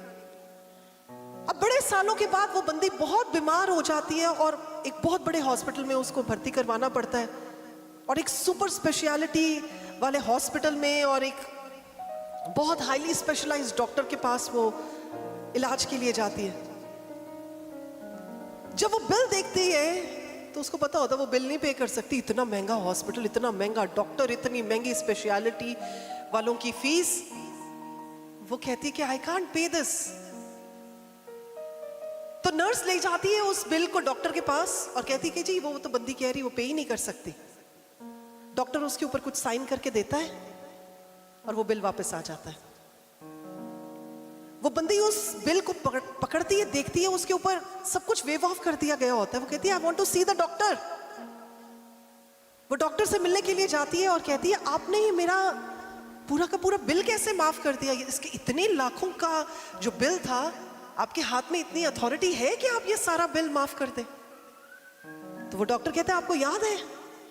अब बड़े सालों के बाद वो बंदी बहुत बीमार हो जाती है और एक बहुत बड़े हॉस्पिटल में उसको भर्ती करवाना पड़ता है, और एक सुपर स्पेशलिटी वाले हॉस्पिटल में और एक बहुत हाईली स्पेशलाइज्ड डॉक्टर के पास वो इलाज के लिए जाती है। जब वो बिल देखती है तो उसको पता होता है वो बिल नहीं पे कर सकती। इतना महंगा हॉस्पिटल, इतना महंगा डॉक्टर, इतनी महंगी स्पेशलिटी वालों की फीस। वो कहती है कि आई कांट पे दिस। तो नर्स ले जाती है उस बिल को डॉक्टर के पास और कहती है कि जी वो तो बंदी कह रही वो पे ही नहीं कर सकती। डॉक्टर उसके ऊपर कुछ साइन करके देता है और वो बिल वापस आ जाता है। वो बंदी उस बिल को पकड़ती है, देखती है, उसके ऊपर सब कुछ वेव ऑफ कर दिया गया होता है। वो कहती है I want to see the doctor. वो डॉक्टर से मिलने के लिए जाती है और कहती है आपने ये मेरा पूरा का पूरा बिल कैसे माफ कर दिया? इसके इतने लाखों का जो बिल था, आपके हाथ में इतनी अथॉरिटी है कि आप ये सारा बिल माफ कर दें? तो वो डॉक्टर कहता है आपको याद है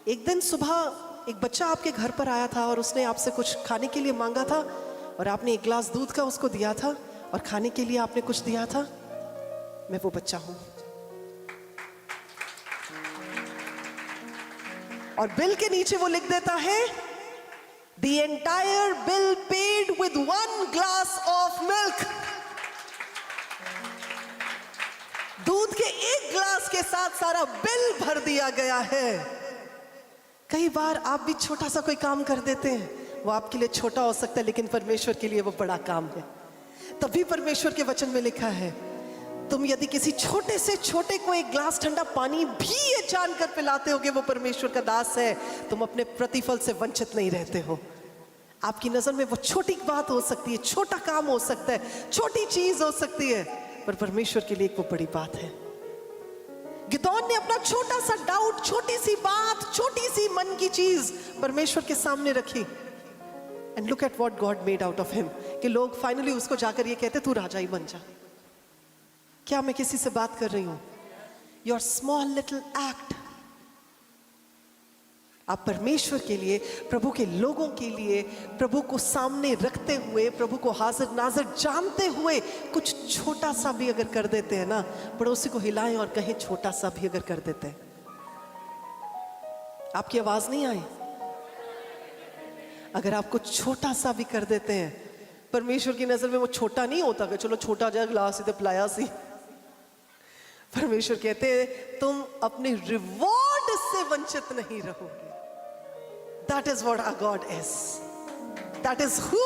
एक दिन सुबह एक बच्चा आपके घर पर आया था और उसने आपसे कुछ खाने के लिए मांगा था और आपने एक गिलास दूध का उसको दिया था और खाने के लिए आपने कुछ दिया था? मैं वो बच्चा हूं। और बिल के नीचे वो लिख देता है The entire bill paid with 1 glass of milk. दूध के एक ग्लास के साथ सारा बिल भर दिया गया है। कई बार आप भी छोटा सा कोई काम कर देते हैं, वो आपके लिए छोटा हो सकता है लेकिन परमेश्वर के लिए वो बड़ा काम है। तभी परमेश्वर के वचन में लिखा है तुम यदि किसी छोटे से छोटे को एक ग्लास ठंडा पानी भी ये जानकर पिलाते होगे वो परमेश्वर का दास है, तुम अपने प्रतिफल से वंचित नहीं रहते हो। आपकी नजर में वो छोटी बात हो सकती है, छोटा काम हो सकता है, छोटी चीज हो सकती है, पर परमेश्वर के लिए एक वो बड़ी बात है। गिदोन ने अपना छोटा सा डाउट, छोटी सी बात, छोटी सी मन की चीज परमेश्वर के सामने रखी। And look at what God made out of him, कि लोग फाइनली उसको जाकर ये कहते तू राजा ही बन जा। क्या मैं किसी से बात कर रही हूं? योर स्मॉल लिटिल एक्ट, आप परमेश्वर के लिए, प्रभु के लोगों के लिए, प्रभु को सामने रखते हुए, प्रभु को हाजिर नाजिर जानते हुए कुछ छोटा सा भी अगर कर देते हैं ना, पड़ोसी को हिलाएं और कहें छोटा सा भी अगर कर देते हैं। आपकी आवाज नहीं आई? अगर आप कुछ छोटा सा भी कर देते हैं, परमेश्वर की नजर में वो छोटा नहीं होता कि चलो छोटा जा ग्लास इधर पिलाया सी। परमेश्वर कहते हैं तुम अपने रिवॉर्ड से वंचित नहीं रहोगे। That is what our God is. That is who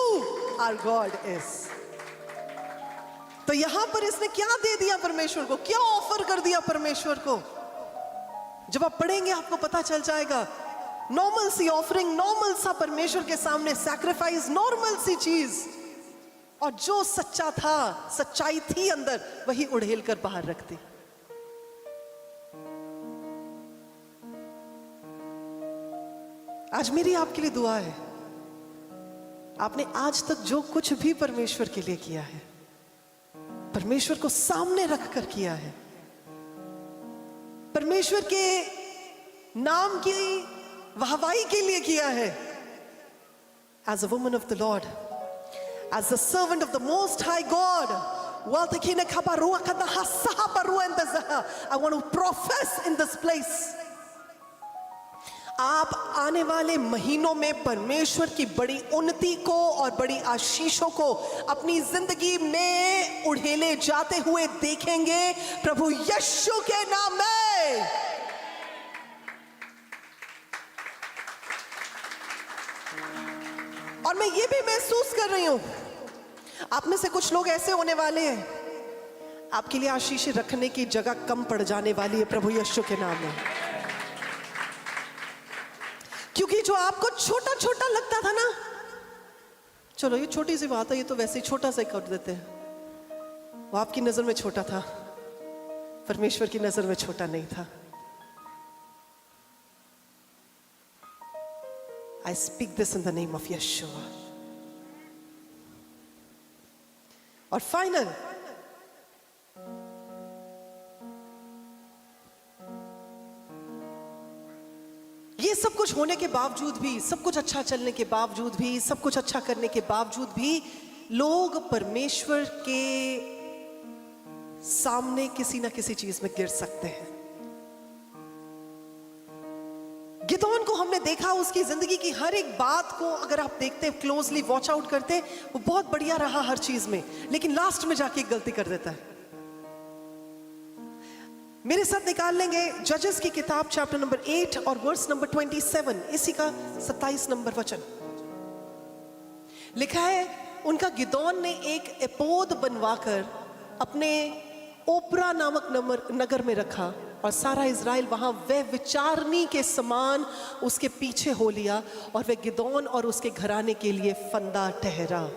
our God is. तो यहां पर इसने क्या दे दिया परमेश्वर को, क्या ऑफर कर दिया परमेश्वर को? जब आप पढ़ेंगे आपको पता चल जाएगा। नॉर्मल सी ऑफरिंग, नॉर्मल सा परमेश्वर के सामने सैक्रिफाइस, नॉर्मल सी चीज, और जो सच्चा था, सच्चाई थी अंदर, वही उड़ेल कर बाहर रखती। आज मेरी आपके लिए दुआ है, आपने आज तक जो कुछ भी परमेश्वर के लिए किया है, परमेश्वर को सामने रखकर किया है, परमेश्वर के नाम की वाहवाही के लिए किया है, as a woman of the Lord, as a servant of the Most High God, I want to profess in this place, आप आने वाले महीनों में परमेश्वर की बड़ी उन्नति को और बड़ी आशीषों को अपनी जिंदगी में उड़ेले जाते हुए देखेंगे प्रभु यीशु के नाम में। और मैं ये भी महसूस कर रही हूं, आप में से कुछ लोग ऐसे होने वाले हैं, आपके लिए आशीष रखने की जगह कम पड़ जाने वाली है प्रभु यीशु के नाम में। क्योंकि जो आपको छोटा छोटा लगता था ना, चलो ये छोटी सी बात है, ये तो वैसे ही छोटा सा कर देते हैं, वो आपकी नजर में छोटा था, परमेश्वर की नजर में छोटा नहीं था। I speak this in the name of Yeshua. और फाइनल, ये सब कुछ होने के बावजूद भी, सब कुछ अच्छा चलने के बावजूद भी, सब कुछ अच्छा करने के बावजूद भी लोग परमेश्वर के सामने किसी ना किसी चीज में गिर सकते हैं। गिदोन को हमने देखा, उसकी जिंदगी की हर एक बात को अगर आप देखते क्लोजली वॉच आउट करते, वो बहुत बढ़िया रहा हर चीज में, लेकिन लास्ट में जाके एक गलती कर देता है। मेरे साथ निकाल लेंगे जजेस की किताब चैप्टर नंबर 8 और वर्स नंबर 27, इसी का 27 नंबर वचन लिखा है। उनका गिदोन ने एक एपोद बनवाकर अपने ओपरा नामक नगर में रखा और सारा इज़राइल वहां वह विचारनी के समान उसके पीछे हो लिया और वह गिदोन और उसके घराने के लिए फंदा ठहरा।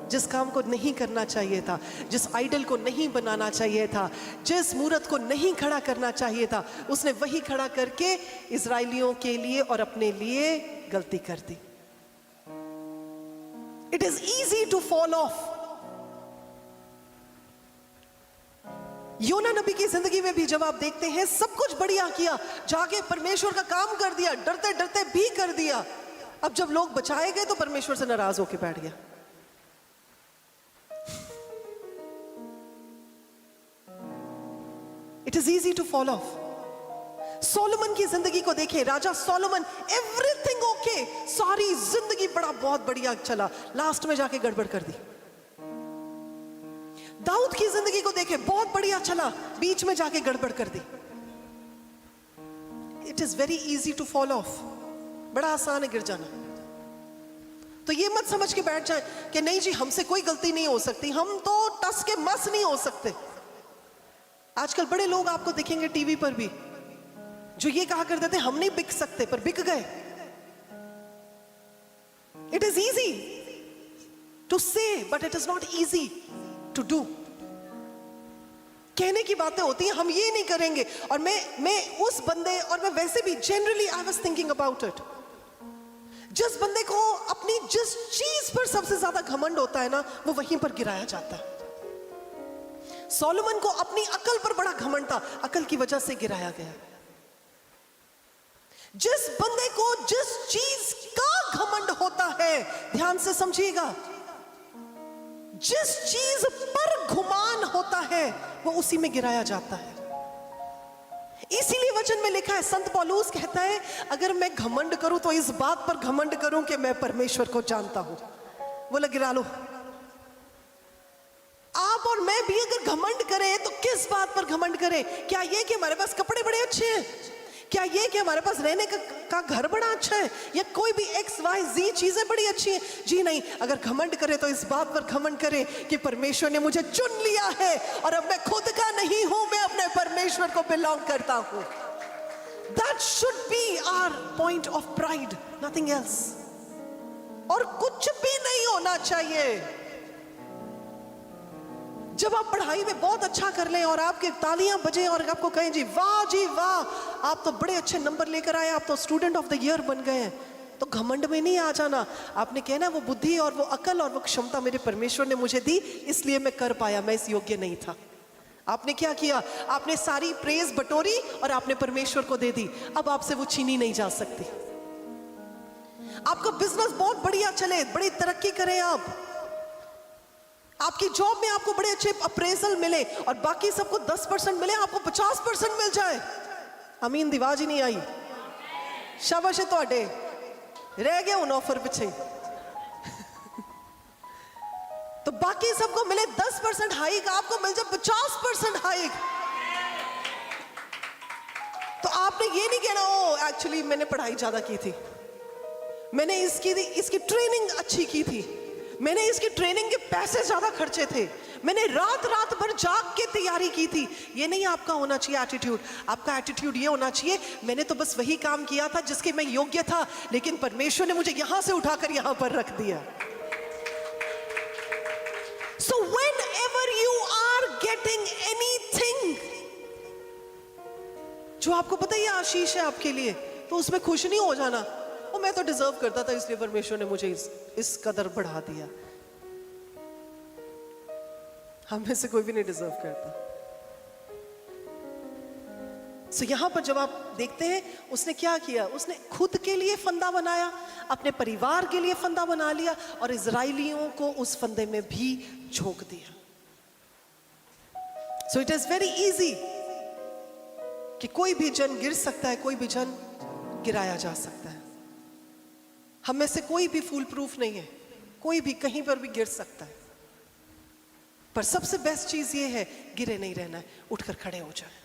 जिस काम को नहीं करना चाहिए था, जिस आइडल को नहीं बनाना चाहिए था, जिस मूरत को नहीं खड़ा करना चाहिए था, उसने वही खड़ा करके इजराइलियों के लिए और अपने लिए गलती कर दी। It is easy to fall off. योना नबी की जिंदगी में भी जब आप देखते हैं, सब कुछ बढ़िया किया, जाके परमेश्वर का काम कर दिया, डरते डरते भी कर दिया। अब जब लोग बचाए गए तो परमेश्वर से नाराज होकर बैठ गया। It is easy to fall off. Solomon की जिंदगी को देखें, राजा सोलोमन, एवरीथिंग ओके, सारी जिंदगी बहुत बढ़िया चला, लास्ट में जाके गड़बड़ कर दी। दाऊद की जिंदगी को देखें, बहुत बढ़िया चला, बीच में जाके गड़बड़ कर दी। It is very easy to fall off, बड़ा आसान है गिर जाना। तो ये मत समझ के बैठ जाए कि नहीं जी हमसे कोई गलती नहीं हो सकती, हम तो टस के मस नहीं हो सकते। आजकल बड़े लोग आपको दिखेंगे टीवी पर भी जो ये कहा करते थे हम नहीं बिक सकते, पर बिक गए। It is easy to say but it is not easy to do. कहने की बातें होती हैं, हम ये नहीं करेंगे। और मैं उस बंदे, और मैं वैसे भी generally I was thinking about it, जिस बंदे को अपनी जिस चीज पर सबसे ज्यादा घमंड होता है ना, वो वहीं पर गिराया जाता है। सोलोमन को अपनी अकल पर बड़ा घमंड था, अकल की वजह से गिराया गया। जिस बंदे को जिस चीज का घमंड होता है, ध्यान से समझिएगा, जिस चीज पर घुमान होता है वो उसी में गिराया जाता है। इसीलिए वचन में लिखा है, संत पौलुस कहता है, अगर मैं घमंड करूं तो इस बात पर घमंड करूं कि मैं परमेश्वर को जानता हूं। बोला गिरा लो। आप और मैं भी अगर घमंड करें तो किस बात पर घमंड करें? क्या ये कि हमारे पास कपड़े बड़े अच्छे हैं? क्या ये कि हमारे पास रहने का घर बड़ा अच्छा है? या कोई भी XYZ चीजें बड़ी अच्छी हैं? जी नहीं। अगर घमंड करें तो इस बात पर घमंड करें कि परमेश्वर ने मुझे चुन लिया है और अब मैं खुद का नहीं हूं, मैं अपने परमेश्वर को बिलोंग करता हूं। That should be our point of pride, nothing else। और कुछ भी नहीं होना चाहिए। जब आप पढ़ाई में बहुत अच्छा कर लें और आपके तालियां बजे और आपको कहें जी वाह, आप तो बड़े अच्छे नंबर लेकर आए, आप तो स्टूडेंट ऑफ द ईयर बन गए हैं, तो घमंड में नहीं आ जाना। आपने कहना वो बुद्धि और वो अकल और वो क्षमता मेरे परमेश्वर ने मुझे दी, इसलिए मैं कर पाया, मैं इस योग्य नहीं था। आपने क्या किया? आपने सारी प्रेज बटोरी और आपने परमेश्वर को दे दी। अब आपसे वो छीनी नहीं जा सकती। आपका बिजनेस बहुत बढ़िया चले, बड़ी तरक्की करें, आपकी जॉब में आपको बड़े अच्छे अप्रेजल मिले और बाकी सबको 10% मिले, आपको 50% मिल जाए। अमीन, दिवाज ही नहीं आई। शाबाश है ਤੁਹਾਡੇ रह गया उन ऑफर पीछे तो बाकी सबको मिले 10% हाइक, आपको मिल जाए 50% हाइक। तो आपने ये नहीं कहना ओ एक्चुअली मैंने पढ़ाई ज्यादा की थी, मैंने इसकी ट्रेनिंग अच्छी की थी, मैंने इसकी ट्रेनिंग के पैसे ज्यादा खर्चे थे, मैंने रात रात भर जाग के तैयारी की थी। ये नहीं आपका होना चाहिए एटीट्यूड। आपका एटीट्यूड ये होना चाहिए मैंने तो बस वही काम किया था जिसके मैं योग्य था, लेकिन परमेश्वर ने मुझे यहां से उठाकर यहां पर रख दिया। So whenever you are getting anything जो आपको पता है ये आशीष है आपके लिए, तो उसमें खुश नहीं हो जाना और मैं तो डिजर्व करता था इसलिए परमेश्वर ने मुझे इस कदर बढ़ा दिया। हम में से कोई भी नहीं डिजर्व करता। सो यहां पर जब आप देखते हैं उसने क्या किया, उसने खुद के लिए फंदा बनाया, अपने परिवार के लिए फंदा बना लिया और इजराइलियों को उस फंदे में भी झोंक दिया। So it is very easy कि कोई भी जन गिर सकता है, कोई भी जन गिराया जा सकता है। हम में से कोई भी फूल प्रूफ नहीं है, कोई भी कहीं पर भी गिर सकता है, पर सबसे बेस्ट चीज ये है गिरे नहीं रहना है, उठकर खड़े हो जाए।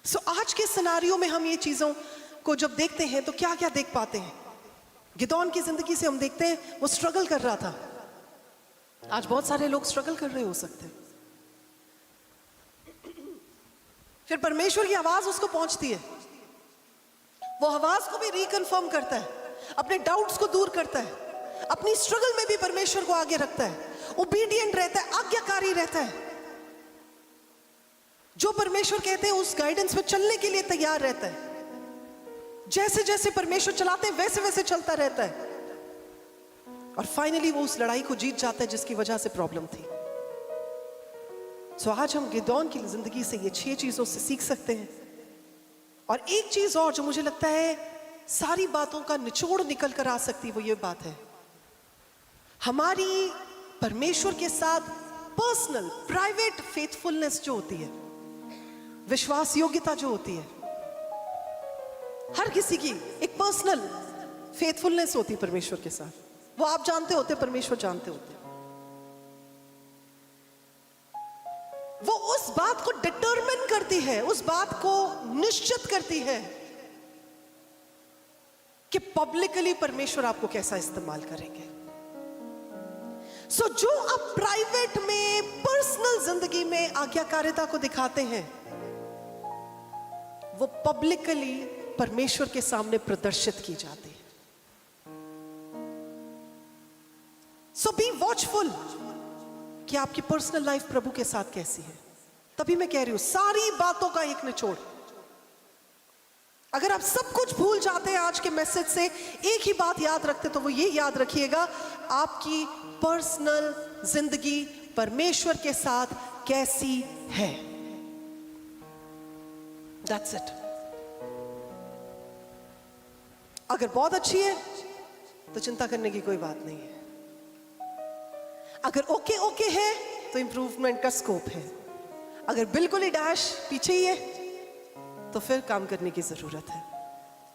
सो आज के सिनारियो में हम ये चीजों को जब देखते हैं तो क्या क्या देख पाते हैं। गिदोन की जिंदगी से हम देखते हैं वो स्ट्रगल कर रहा था। आज बहुत सारे लोग स्ट्रगल कर रहे हो सकते हैं, फिर परमेश्वर की आवाज उसको पहुंचती है, वो आवाज को भी रिकन्फर्म करता है, अपने डाउट्स को दूर करता है, अपनी स्ट्रगल में भी परमेश्वर को आगे रखता है, ओबीडिएंट रहता है, आज्ञाकारी रहता है, जो परमेश्वर कहते हैं उस गाइडेंस में चलने के लिए तैयार रहता है, जैसे जैसे परमेश्वर चलाते हैं वैसे वैसे चलता रहता है, और फाइनली वो उस लड़ाई को जीत जाता है जिसकी वजह से प्रॉब्लम थी। सो आज हम गिदोन की जिंदगी से ये 6 चीजों से सीख सकते हैं। और एक चीज और जो मुझे लगता है सारी बातों का निचोड़ निकल कर आ सकती है, वो ये बात है हमारी परमेश्वर के साथ पर्सनल प्राइवेट फेथफुलनेस जो होती है, विश्वास योग्यता जो होती है, हर किसी की एक पर्सनल फेथफुलनेस होती है परमेश्वर के साथ। वो आप जानते होते, परमेश्वर जानते होते। वो उस बात को डिटरमिन करती है, उस बात को निश्चित करती है कि पब्लिकली परमेश्वर आपको कैसा इस्तेमाल करेंगे। सो जो आप प्राइवेट में पर्सनल जिंदगी में आज्ञाकारिता को दिखाते हैं, वो पब्लिकली परमेश्वर के सामने प्रदर्शित की जाती है। सो बी वॉचफुल कि आपकी पर्सनल लाइफ प्रभु के साथ कैसी है। तभी मैं कह रही हूं सारी बातों का एक निचोड़। अगर आप सब कुछ भूल जाते हैं आज के मैसेज से, एक ही बात याद रखते तो वो ये याद रखिएगा, आपकी पर्सनल जिंदगी परमेश्वर के साथ कैसी है। That's it। अगर बहुत अच्छी है तो चिंता करने की कोई बात नहीं है, अगर ओके ओके है तो इंप्रूवमेंट का स्कोप है, अगर बिल्कुल ही डैश पीछे ही है तो फिर काम करने की जरूरत है।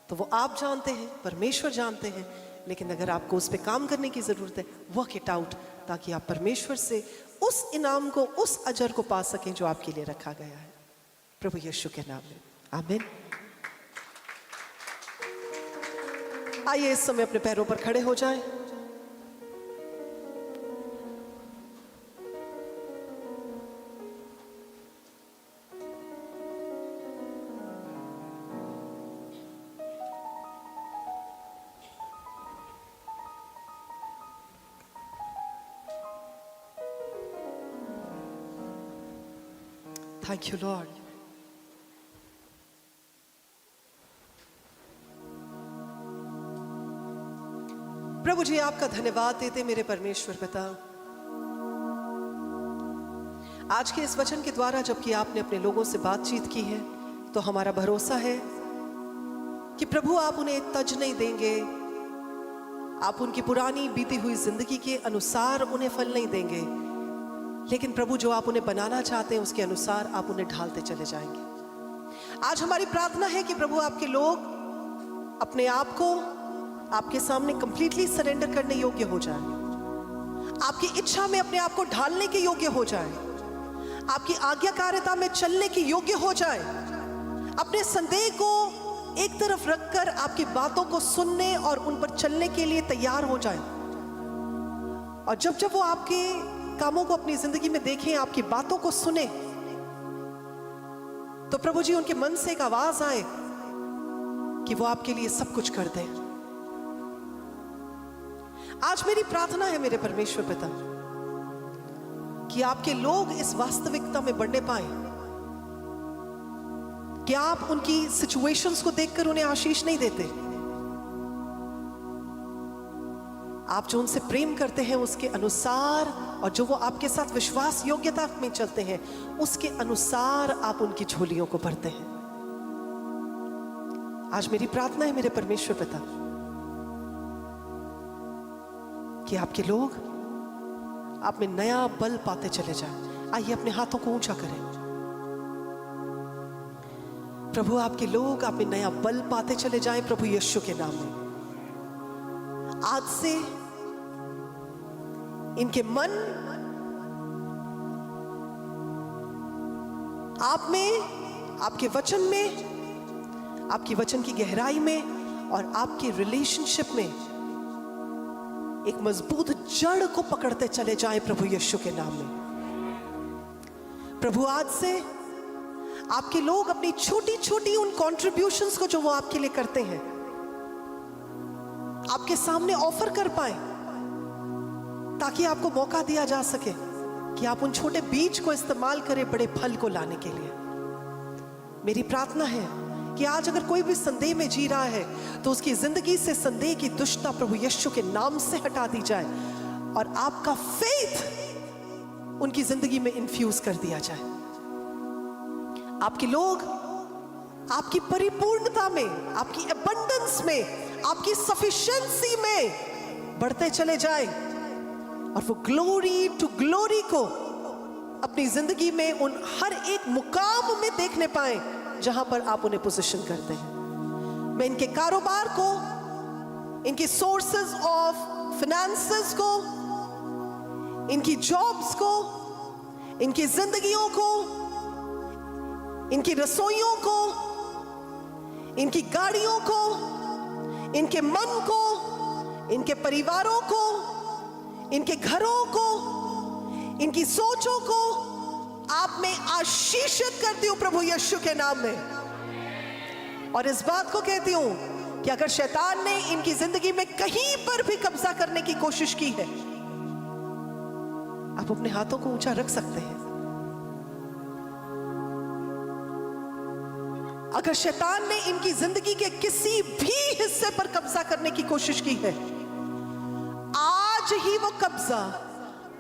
तो वो आप जानते हैं, परमेश्वर जानते हैं, लेकिन अगर आपको उस पर काम करने की जरूरत है, वर्क इट आउट, ताकि आप परमेश्वर से उस इनाम को, उस अजर को पा सकें जो आपके लिए रखा गया है। प्रभु यीशु के नाम में आमीन। आइए इस समय अपने पैरों पर खड़े हो जाएं। Thank you, Lord. प्रभु जी आपका धन्यवाद देते मेरे परमेश्वर पिता, आज के इस वचन के द्वारा जबकि आपने अपने लोगों से बातचीत की है, तो हमारा भरोसा है कि प्रभु आप उन्हें तज नहीं देंगे, आप उनकी पुरानी बीती हुई जिंदगी के अनुसार उन्हें फल नहीं देंगे, लेकिन प्रभु जो आप उन्हें बनाना चाहते हैं उसके अनुसार आप उन्हें ढालते चले जाएंगे। आज हमारी प्रार्थना है कि प्रभु आपके लोग अपने आप को आपके सामने कंप्लीटली सरेंडर करने योग्य हो जाए, आपकी इच्छा में अपने आप को ढालने के योग्य हो जाए, आपकी आज्ञाकारिता में चलने के योग्य हो जाए, अपने संदेह को एक तरफ रखकर आपकी बातों को सुनने और उन पर चलने के लिए तैयार हो जाए। और जब जब वो आपके कामों को अपनी जिंदगी में देखें, आपकी बातों को सुने, तो प्रभु जी उनके मन से एक आवाज आए कि वो आपके लिए सब कुछ कर दें। आज मेरी प्रार्थना है मेरे परमेश्वर पिता कि आपके लोग इस वास्तविकता में बढ़ने पाए कि आप उनकी सिचुएशंस को देखकर उन्हें आशीष नहीं देते, आप जो उनसे प्रेम करते हैं उसके अनुसार, और जो वो आपके साथ विश्वास योग्यता में चलते हैं उसके अनुसार आप उनकी झोलियों को भरते हैं। आज मेरी प्रार्थना है मेरे परमेश्वर पिता कि आपके लोग आप में नया बल पाते चले जाएं। आइए अपने हाथों को ऊंचा करें। प्रभु आपके लोग आप में नया बल पाते चले जाएं प्रभु यीशु के नाम में। आज से इनके मन आप में, आपके वचन में, आपकी वचन की गहराई में और आपके रिलेशनशिप में एक मजबूत जड़ को पकड़ते चले जाएं प्रभु यीशु के नाम में। प्रभु आज से आपके लोग अपनी छोटी छोटी उन कॉन्ट्रीब्यूशंस को जो वो आपके लिए करते हैं आपके सामने ऑफर कर पाए, ताकि आपको मौका दिया जा सके कि आप उन छोटे बीज को इस्तेमाल करें बड़े फल को लाने के लिए। मेरी प्रार्थना है कि आज अगर कोई भी संदेह में जी रहा है तो उसकी जिंदगी से संदेह की दुष्टता प्रभु यीशु के नाम से हटा दी जाए और आपका फेथ उनकी जिंदगी में इन्फ्यूज कर दिया जाए। आपके लोग आपकी परिपूर्णता में, आपकी अबंडेंस में, आपकी सफिशिएंसी में बढ़ते चले जाए और वो ग्लोरी टू ग्लोरी को अपनी जिंदगी में उन हर एक मुकाम में देखने पाए जहां पर आप उन्हें पोजीशन करते हैं। मैं इनके कारोबार को, इनकी सोर्सेज ऑफ फाइनेंसेस को, इनकी जॉब्स को, इनकी जिंदगियों को, इनकी रसोइयों को, इनकी गाड़ियों को, इनके मन को, इनके परिवारों को, इनके घरों को, इनकी सोचों को आप में आशीषित करती हूं प्रभु यीशु के नाम में। और इस बात को कहती हूं कि अगर शैतान ने इनकी जिंदगी में कहीं पर भी कब्जा करने की कोशिश की है, आप अपने हाथों को ऊंचा रख सकते हैं। अगर शैतान ने इनकी जिंदगी के किसी भी हिस्से पर कब्जा करने की कोशिश की है, आज ही वो कब्जा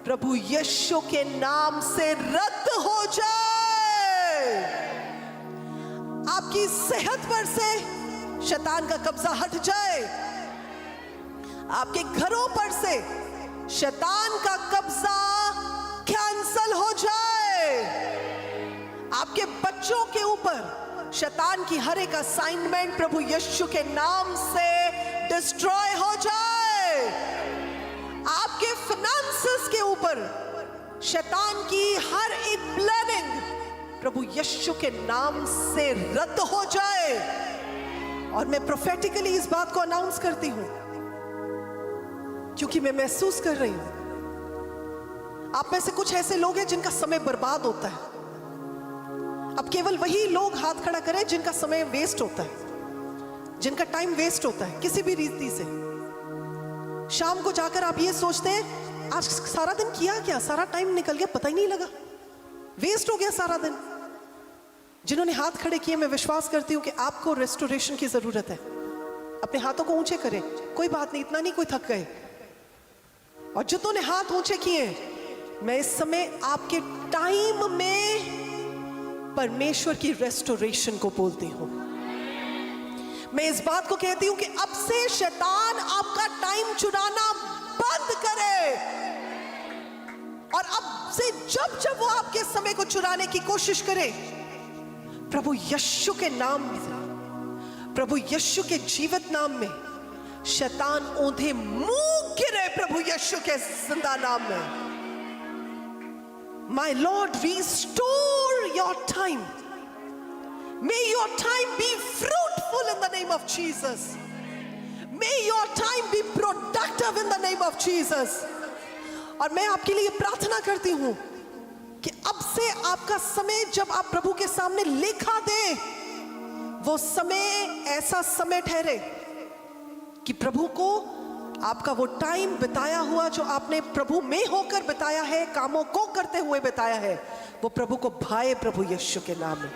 प्रभु यीशु के नाम से रद्द हो जाए। आपकी सेहत पर से शैतान का कब्जा हट जाए, आपके घरों पर से शैतान का कब्जा कैंसल हो जाए, आपके बच्चों के ऊपर शैतान की हर एक असाइनमेंट प्रभु यीशु के नाम से डिस्ट्रॉय हो जाए, आपके फाइनेंसेस के ऊपर शैतान की हर एक प्लानिंग प्रभु यीशु के नाम से रद्द हो जाए। और मैं प्रोफेटिकली इस बात को अनाउंस करती हूं क्योंकि मैं महसूस कर रही हूं आप में से कुछ ऐसे लोग हैं जिनका समय बर्बाद होता है। अब केवल वही लोग हाथ खड़ा करें जिनका समय वेस्ट होता है, जिनका टाइम वेस्ट होता है किसी भी रीति से। शाम को जाकर आप ये सोचते हैं आज सारा दिन किया क्या, सारा टाइम निकल गया, पता ही नहीं लगा, वेस्ट हो गया सारा दिन। जिन्होंने हाथ खड़े किए, मैं विश्वास करती हूं कि आपको रेस्टोरेशन की जरूरत है। अपने हाथों को ऊंचे करें, कोई बात नहीं, इतना नहीं कोई थक गए। और जितने हाथ ऊंचे किए, मैं इस समय आपके टाइम में परमेश्वर की रेस्टोरेशन को बोलती हूं। मैं इस बात को कहती हूं कि अब से शैतान आपका टाइम चुराना बंद करे और अब से जब जब वो आपके समय को चुराने की कोशिश करे, प्रभु यीशु के नाम से, प्रभु यीशु के जीवित नाम में शैतान औंधे मुंह गिरे प्रभु यीशु के जिंदा नाम में। My Lord, restore your time. May your time be fruitful in the name of Jesus. May your time be productive in the name of Jesus. और मैं आपके लिए प्रार्थना करती हूं कि अब से आपका समय जब आप प्रभु के सामने लेखा दें, वो समय ऐसा समय ठहरे कि प्रभु को आपका वो टाइम बिताया हुआ जो आपने प्रभु में होकर बिताया है, कामों को करते हुए बिताया है, वो प्रभु को भाए प्रभु यीशु के नाम में।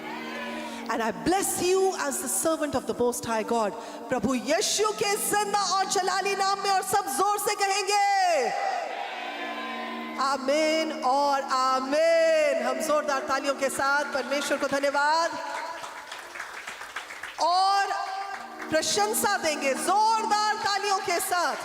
And I bless you as the servant of the Most High God. प्रभु यीशु के जिंदा और जलाली नाम में, और सब जोर से कहेंगे आमीन और आमीन। हम जोरदार तालियों के साथ परमेश्वर को धन्यवाद और प्रशंसा देंगे, जोरदार तालियों के साथ।